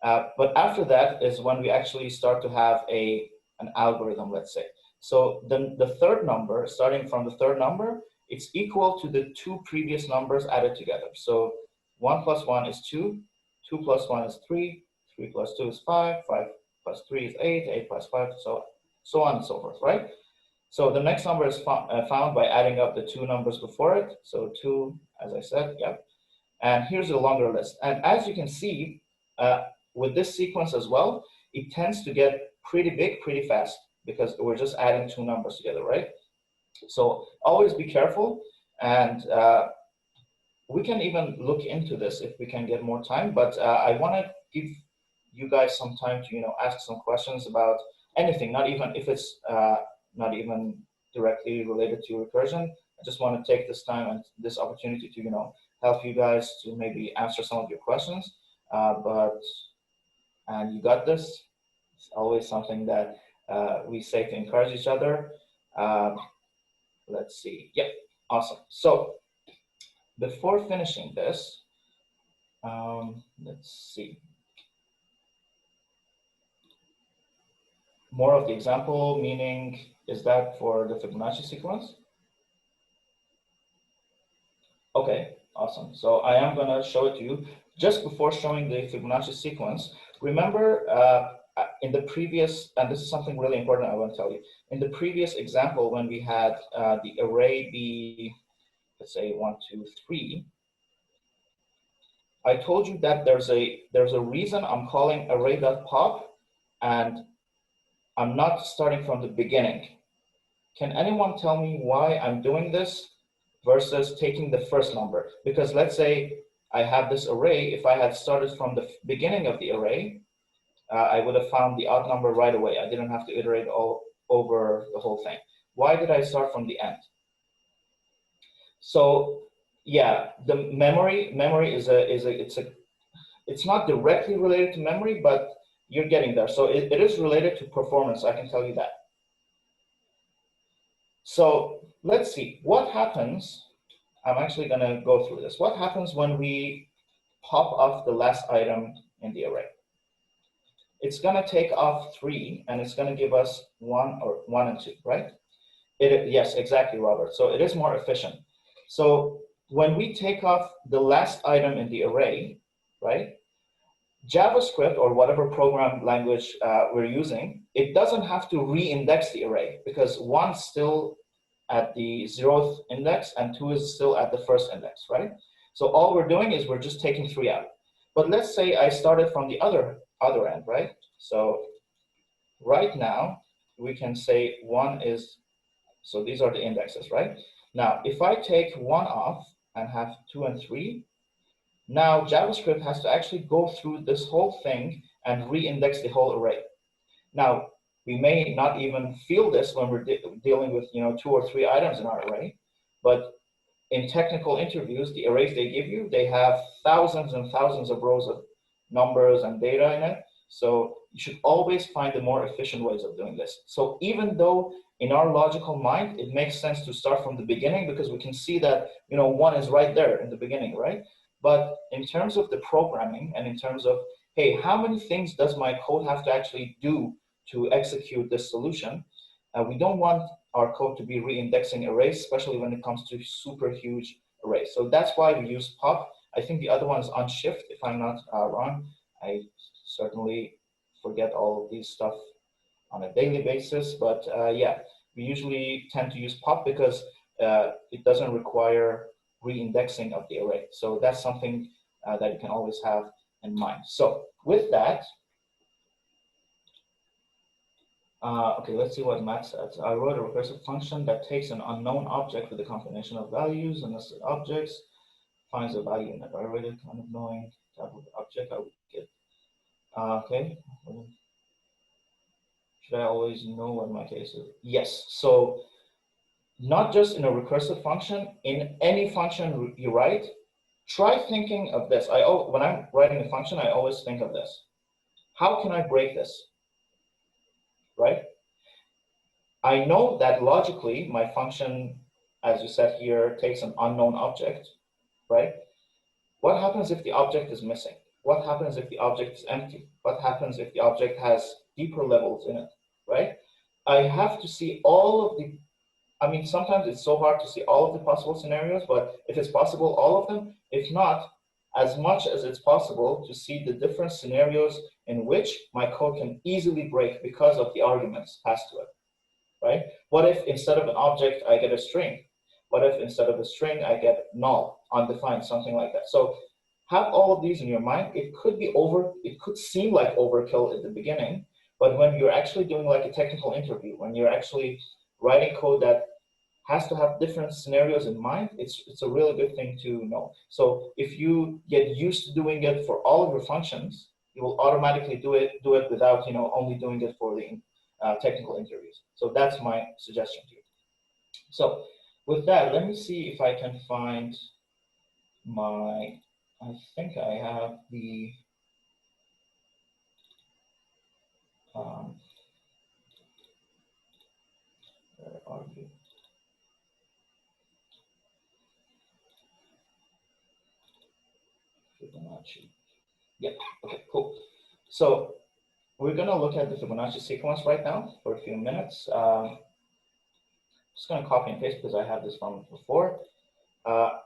But after that is when we actually start to have an algorithm, let's say. So then the third number, starting from the third number, it's equal to the 2 previous numbers added together. So 1 plus 1 is 2, 2 plus 1 is 3, 3 plus 2 is 5, 5 plus 3 is 8, 8 plus 5, so on and so forth, right? So the next number is found by adding up the 2 numbers before it. So 2, as I said, yep. And here's a longer list. And as you can see, with this sequence as well, it tends to get pretty big pretty fast because we're just adding two numbers together, right? So always be careful, and we can even look into this if we can get more time, but I want to give you guys some time to ask some questions about anything, not even if it's not even directly related to recursion. I just want to take this time and this opportunity to help you guys to maybe answer some of your questions. And you got this. It's always something that we say to encourage each other. Let's see. Yeah, awesome. So before finishing this, let's see. More of the example, meaning, is that for the Fibonacci sequence? Okay, awesome. So I am going to show it to you. Just before showing the Fibonacci sequence, remember in the previous, and this is something really important I want to tell you, in the previous example when we had the array be, let's say 1, 2, 3, I told you that there's a reason I'm calling array.pop and I'm not starting from the beginning. Can anyone tell me why I'm doing this versus taking the first number? Because let's say I have this array. If I had started from the beginning of the array, I would have found the odd number right away. I didn't have to iterate all over the whole thing. Why did I start from the end? So yeah, the memory it's not directly related to memory, but you're getting there. So it is related to performance, I can tell you that. So let's see what happens. I'm actually going to go through this. What happens when we pop off the last item in the array? It's going to take off 3, and it's going to give us 1 and 2, right? Yes, exactly, Robert. So it is more efficient. So when we take off the last item in the array, right? JavaScript or whatever program language we're using, it doesn't have to re-index the array because 1's still at the 0th index and 2 is still at the first index, right? So all we're doing is we're just taking 3 out. But let's say I started from the other end, right? So right now we can say 1 is, so these are the indexes, right? Now if I take 1 off and have 2 and 3, now JavaScript has to actually go through this whole thing and re-index the whole array. Now, we may not even feel this when we're dealing with 2 or 3 items in our array, but in technical interviews, the arrays they give you, they have thousands and thousands of rows of numbers and data in it. So you should always find the more efficient ways of doing this. So even though in our logical mind, it makes sense to start from the beginning because we can see that 1 is right there in the beginning, right? But in terms of the programming and in terms of, hey, how many things does my code have to actually do to execute this solution? We don't want our code to be re-indexing arrays, especially when it comes to super huge arrays. So that's why we use pop. I think the other one is unshift, if I'm not wrong. I certainly forget all of these stuff on a daily basis, but yeah, we usually tend to use pop because it doesn't require re-indexing of the array. So that's something that you can always have in mind. So with that, okay, let's see what Matt says. I wrote a recursive function that takes an unknown object with a combination of values and nested objects, finds a value in it. I wrote it kind of knowing type of object I would get. Okay. Should I always know what my case is? Yes. So not just in a recursive function, in any function you write, try thinking of this. When I'm writing a function, I always think of this. How can I break this? Right? I know that logically my function, as you said here, takes an unknown object, right? What happens if the object is missing? What happens if the object is empty? What happens if the object has deeper levels in it, right? I have to see all of the, I mean, sometimes it's so hard to see all of the possible scenarios, but if it's possible, all of them. If not, as much as it's possible to see the different scenarios in which my code can easily break because of the arguments passed to it, right? What if instead of an object, I get a string? What if instead of a string, I get null, undefined, something like that? So have all of these in your mind. It could seem like overkill at the beginning, but when you're actually doing like a technical interview, when you're actually writing code that has to have different scenarios in mind, it's a really good thing to know. So if you get used to doing it for all of your functions, you will automatically do it without only doing it for the technical interviews. So that's my suggestion to you. So with that, let me see if I can find my, I think I have the where are you? Fibonacci. Yeah, okay, cool. So we're gonna look at the Fibonacci sequence right now for a few minutes. Just gonna copy and paste because I have this from before.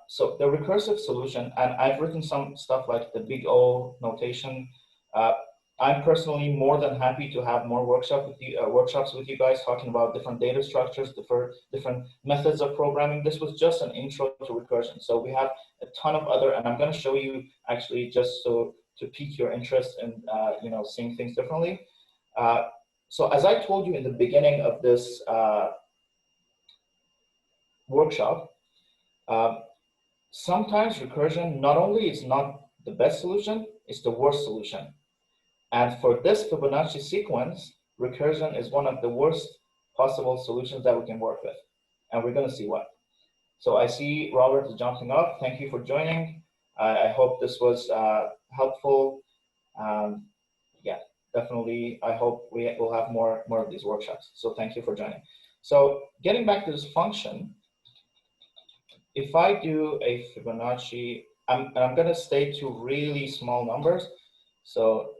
So the recursive solution, and I've written some stuff like the big O notation. I'm personally more than happy to have more workshops with you guys talking about different data structures, different methods of programming. This was just an intro to recursion. So we have a ton of other, and I'm going to show you actually just so to pique your interest in seeing things differently. So as I told you in the beginning of this workshop, sometimes recursion not only is not the best solution, it's the worst solution. And for this Fibonacci sequence, recursion is one of the worst possible solutions that we can work with. And we're going to see why. So I see Robert is jumping up. Thank you for joining. I hope this was helpful. Yeah, definitely. I hope we will have more of these workshops. So thank you for joining. So getting back to this function, if I do a Fibonacci, I'm going to stay to really small numbers. So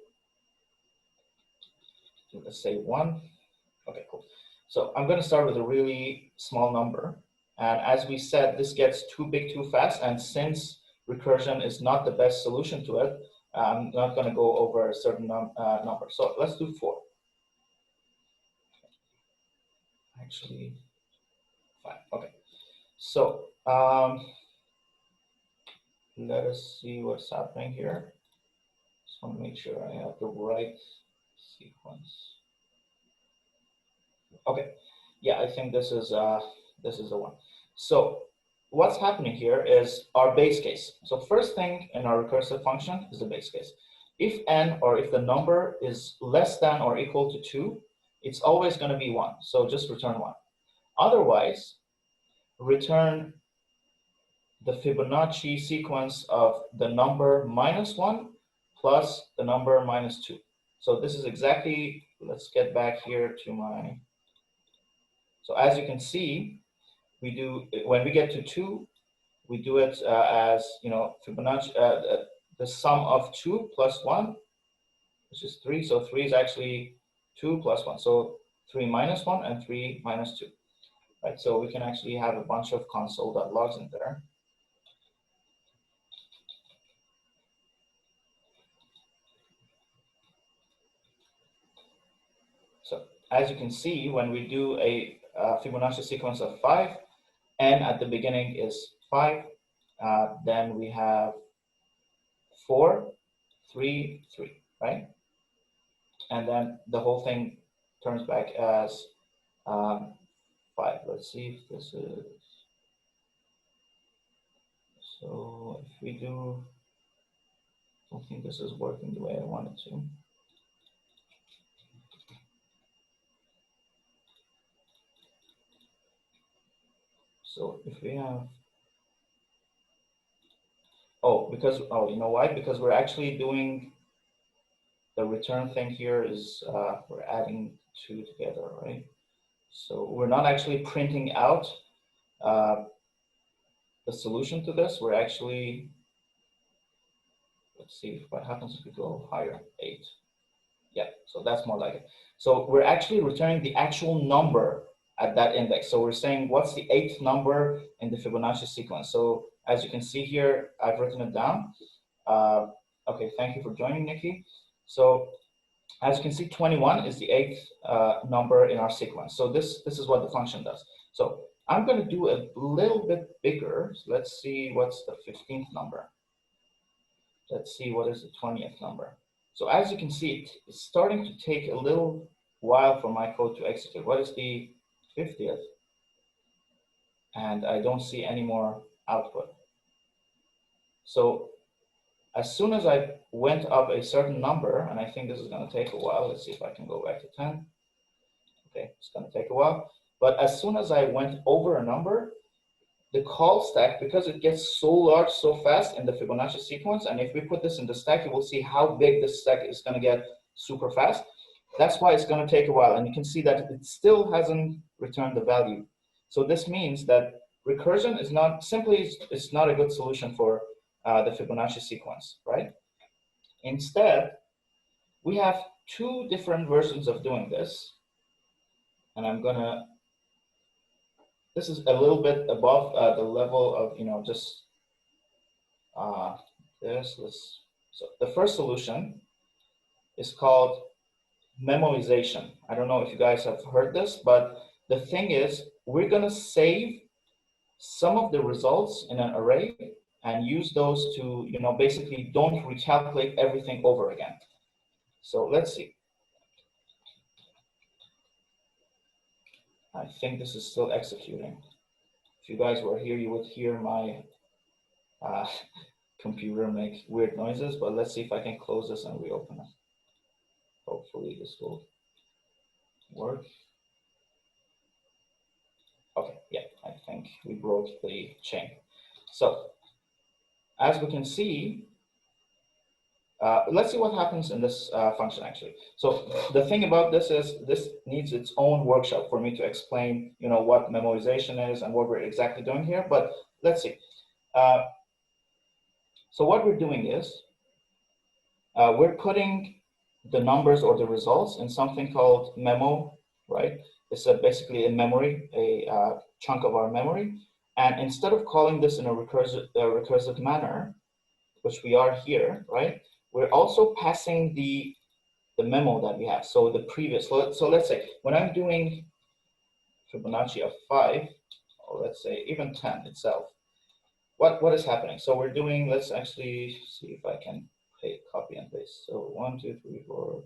let's say 1. Okay, cool. So I'm going to start with a really small number. And as we said, this gets too big too fast. And since recursion is not the best solution to it, I'm not going to go over a certain number. So let's do 4. Actually, 5. Okay. So let us see what's happening here. Just want to make sure I have the right sequence. Okay, yeah, I think this is the one. So what's happening here is our base case. So first thing in our recursive function is the base case. If n, or if the number is less than or equal to 2, it's always going to be 1. So just return 1. Otherwise, return the Fibonacci sequence of the number -1 plus the number -2. So this is exactly, let's get back here to my, so as you can see, we do, when we get to 2, we do it as, Fibonacci, the sum of 2 plus 1, which is 3. So 3 is actually 2 plus 1. So 3 minus 1 and 3 minus 2. Right? So we can actually have a bunch of console.logs in there. So as you can see, when we do a Fibonacci sequence of 5, n at the beginning is 5, then we have 4, 3, 3, right? And then the whole thing turns back as 5. Let's see if this is, so if we do, I don't think this is working the way I want it to. So if we have, you know why? Because we're actually doing the return thing here is we're adding 2 together, right? So we're not actually printing out the solution to this. We're actually, let's see what happens if we go higher, 8. Yeah, so that's more like it. So we're actually returning the actual number at that index. So we're saying what's the 8th number in the Fibonacci sequence. So as you can see here, I've written it down. Okay, thank you for joining, Nikki. So as you can see, 21 is the 8th number in our sequence. So this is what the function does. So I'm going to do a little bit bigger. So let's see what's the 15th number. let's see what is the 20th number. So as you can see, it's starting to take a little while for my code to execute. What is the 50th? And I don't see any more output. So as soon as I went up a certain number, and I think this is going to take a while. Let's see if I can go back to 10. Okay, it's going to take a while. But as soon as I went over a number, the call stack, because it gets so large so fast in the Fibonacci sequence, and if we put this in the stack, you will see how big this stack is going to get super fast. That's why it's going to take a while. And you can see that it still hasn't returned the value. So this means that recursion is not simply, it's not a good solution for the Fibonacci sequence, right? Instead, we have two different versions of doing this. And I'm going to, this is a little bit above the level of, just this. So the first solution is called memoization. I don't know if you guys have heard this, but the thing is, we're going to save some of the results in an array and use those to, basically don't recalculate everything over again. So let's see. I think this is still executing. If you guys were here, you would hear my computer make weird noises, but let's see if I can close this and reopen it. Hopefully this will work. Okay, yeah, I think we broke the chain. So as we can see, let's see what happens in this function actually. So the thing about this is this needs its own workshop for me to explain, what memoization is and what we're exactly doing here. But let's see. So what we're doing is we're putting the numbers or the results in something called memo, right? It's basically a memory, a chunk of our memory. And instead of calling this in a recursive manner, which we are here, right? We're also passing the memo that we have. So the previous, so let's say when I'm doing Fibonacci of 5, or let's say even 10 itself, what is happening? So we're doing, let's actually see if I can copy and paste. So 1, 2, 3, 4,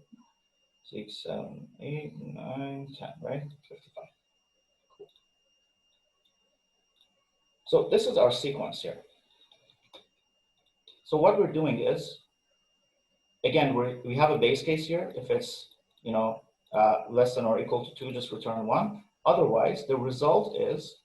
6, 7, 8, 9, 10, right? 55. Cool. So this is our sequence here. So what we're doing is, again, we have a base case here. If it's less than or equal to 2, just return 1. Otherwise, the result is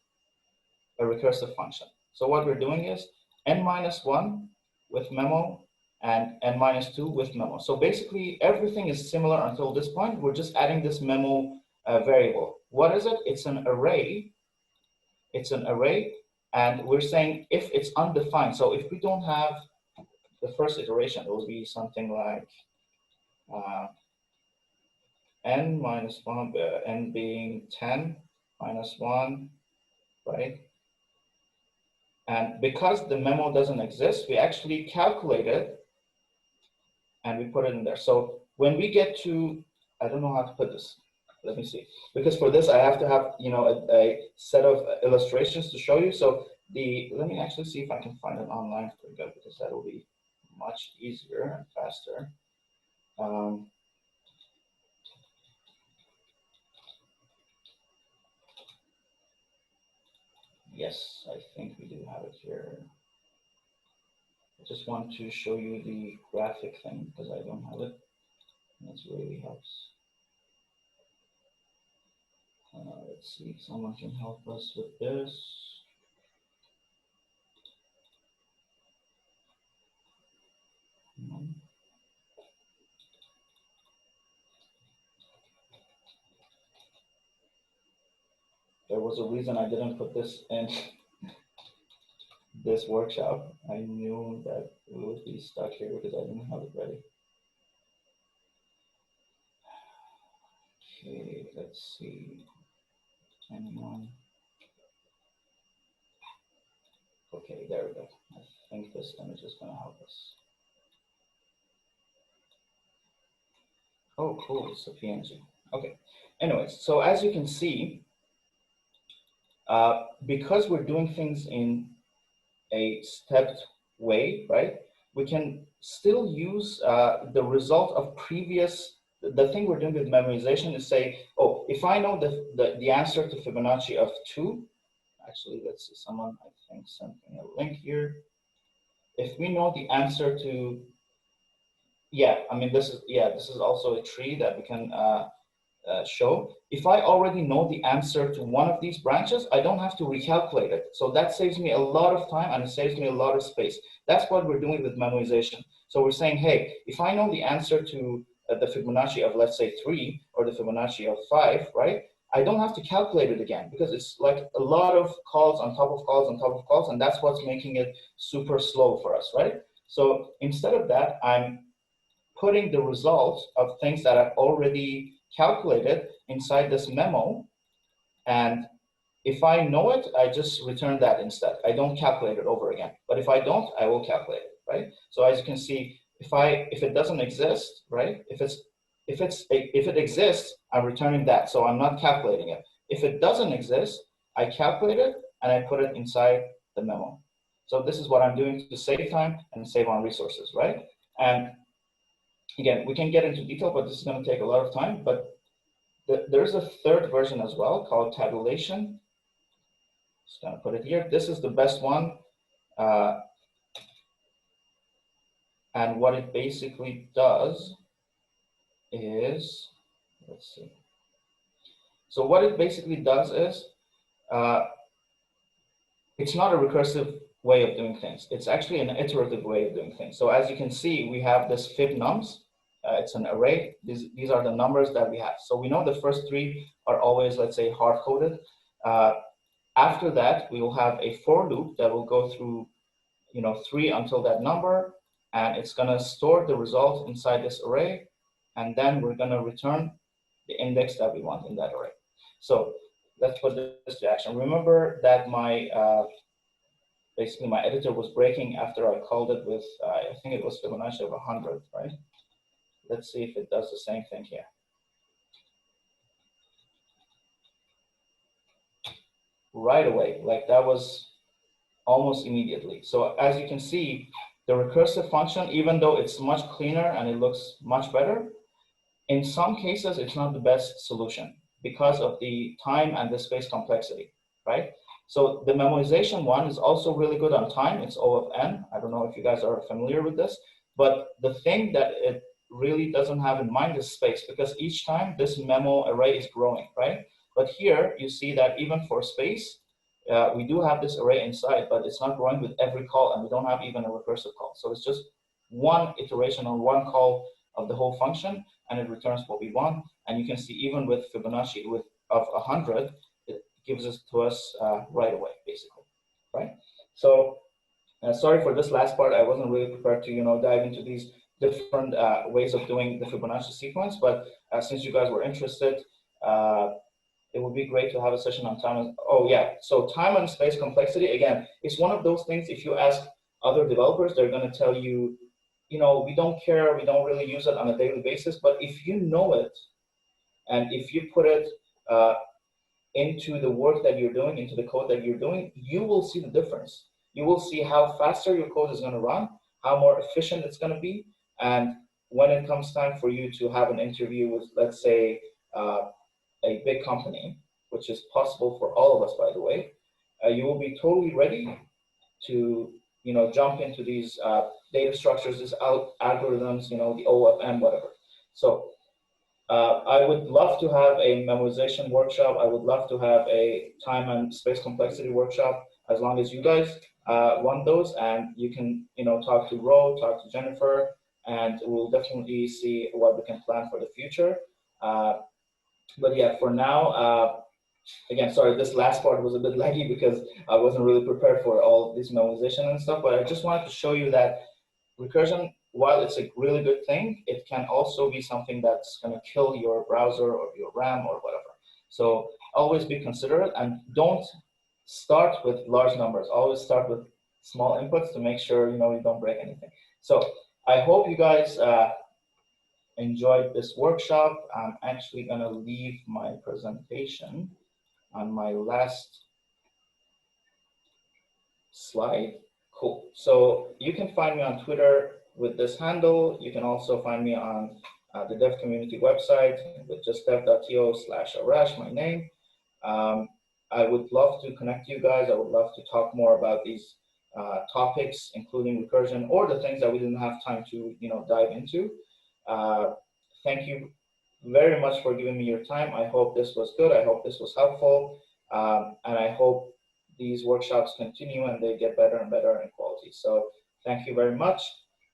a recursive function. So what we're doing is n-1 with memo and n-2 with memo. So basically, everything is similar until this point. We're just adding this memo variable. What is it? It's an array. It's an array, and we're saying if it's undefined. So if we don't have the first iteration, it will be something like n-1, n being 10 minus 1, right? And because the memo doesn't exist, we actually calculate it and we put it in there. So when we get to, I don't know how to put this. Let me see. Because for this, I have to have, a set of illustrations to show you. So let me actually see if I can find it online for you guys, because that will be much easier and faster. Yes, I think we do have it here. I just want to show you the graphic thing because I don't have it. This really helps. Let's see if someone can help us with this. There was a reason I didn't put this in this workshop. I knew that we would be stuck here because I didn't have it ready. Okay, let's see. Anyone? Okay, there we go. I think this image is going to help us. Oh, cool, it's a PNG. Okay, anyways, so as you can see, because we're doing things in a stepped way, right? we can still use the result of previous. The thing we're doing with memorization is say, oh, if I know the answer to Fibonacci of 2, actually, let's see, someone, I think, sent me a link here. If we know the answer to, yeah, I mean, this is also a tree that we can show. If I already know the answer to one of these branches, I don't have to recalculate it. So that saves me a lot of time and it saves me a lot of space. That's what we're doing with memorization. So we're saying, hey, if I know the answer to the Fibonacci of, let's say, 3 or the Fibonacci of 5, right? I don't have to calculate it again because it's like a lot of calls on top of calls on top of calls, and that's what's making it super slow for us, right? So instead of that, I'm putting the results of things that I've already calculated inside this memo. And if I know it, I just return that instead. I don't calculate it over again. But if I don't, I will calculate it, right? So as you can see, if it doesn't exist, right? If it exists, I'm returning that. So I'm not calculating it. If it doesn't exist, I calculate it and I put it inside the memo. So this is what I'm doing to save time and save on resources, right? And again, we can get into detail, but this is going to take a lot of time. But there's a third version as well called tabulation. Just going to put it here. This is the best one. And what it basically does is, let's see. So what it basically does is, it's not a recursive way of doing things. It's actually an iterative way of doing things. So as you can see, we have this fib nums. It's an array. These are the numbers that we have. So we know the first 3 are always, let's say, hard-coded. After that, we will have a for loop that will go through, 3 until that number, and it's going to store the result inside this array, and then we're going to return the index that we want in that array. So let's put this to action. Remember that basically my editor was breaking after I called it with, I think it was Fibonacci of 100, right? Let's see if it does the same thing here. Right away, like that was almost immediately. So as you can see, the recursive function, even though it's much cleaner and it looks much better, in some cases, it's not the best solution because of the time and the space complexity, right? So the memorization one is also really good on time. It's O of n. I don't know if you guys are familiar with this, but the thing that it really doesn't have in mind is space, because each time this memo array is growing, right? But here you see that even for space, we do have this array inside, but it's not growing with every call, and we don't have even a recursive call. So it's just one iteration or one call of the whole function, and it returns what we want. And you can see even with Fibonacci of 100, it gives it to us right away, basically, right? So sorry for this last part. I wasn't really prepared to dive into these different ways of doing the Fibonacci sequence, but since you guys were interested, it would be great to have a session on time. Oh yeah, so time and space complexity, again, it's one of those things. If you ask other developers, they're going to tell you, we don't care, we don't really use it on a daily basis. But if you know it, and if you put it into the work that you're doing, into the code that you're doing, you will see the difference. You will see how faster your code is going to run, how more efficient it's going to be. And when it comes time for you to have an interview with, let's say, a big company, which is possible for all of us, by the way, you will be totally ready to jump into these data structures, these algorithms, the O of n, whatever. So I would love to have a memorization workshop. I would love to have a time and space complexity workshop, as long as you guys want those. And you can talk to Ro, talk to Jennifer, and we'll definitely see what we can plan for the future. But yeah, for now, again, sorry, this last part was a bit laggy because I wasn't really prepared for all this memorization and stuff, but I just wanted to show you that recursion, while it's a really good thing, it can also be something that's going to kill your browser or your RAM or whatever. So always be considerate, and don't start with large numbers. Always start with small inputs to make sure you don't break anything. So I hope you guys enjoyed this workshop. I'm actually going to leave my presentation on my last slide Cool. So you can find me on Twitter with this handle. You can also find me on the dev community website with just dev.to/Arash, my name. I would love to connect you guys. I would love to talk more about these topics, including recursion or the things that we didn't have time to dive into. Thank you very much for giving me your time. I hope this was good. I hope this was helpful. And I hope these workshops continue and they get better and better in quality. So thank you very much.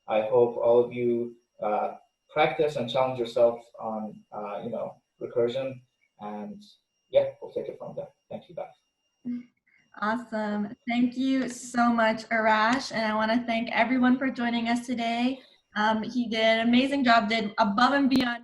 I hope all of you practice and challenge yourself on recursion, and yeah, we'll take it from there. Thank you guys.
Awesome. Thank you so much, Arash. And I want to thank everyone for joining us today. He did an amazing job, did above and beyond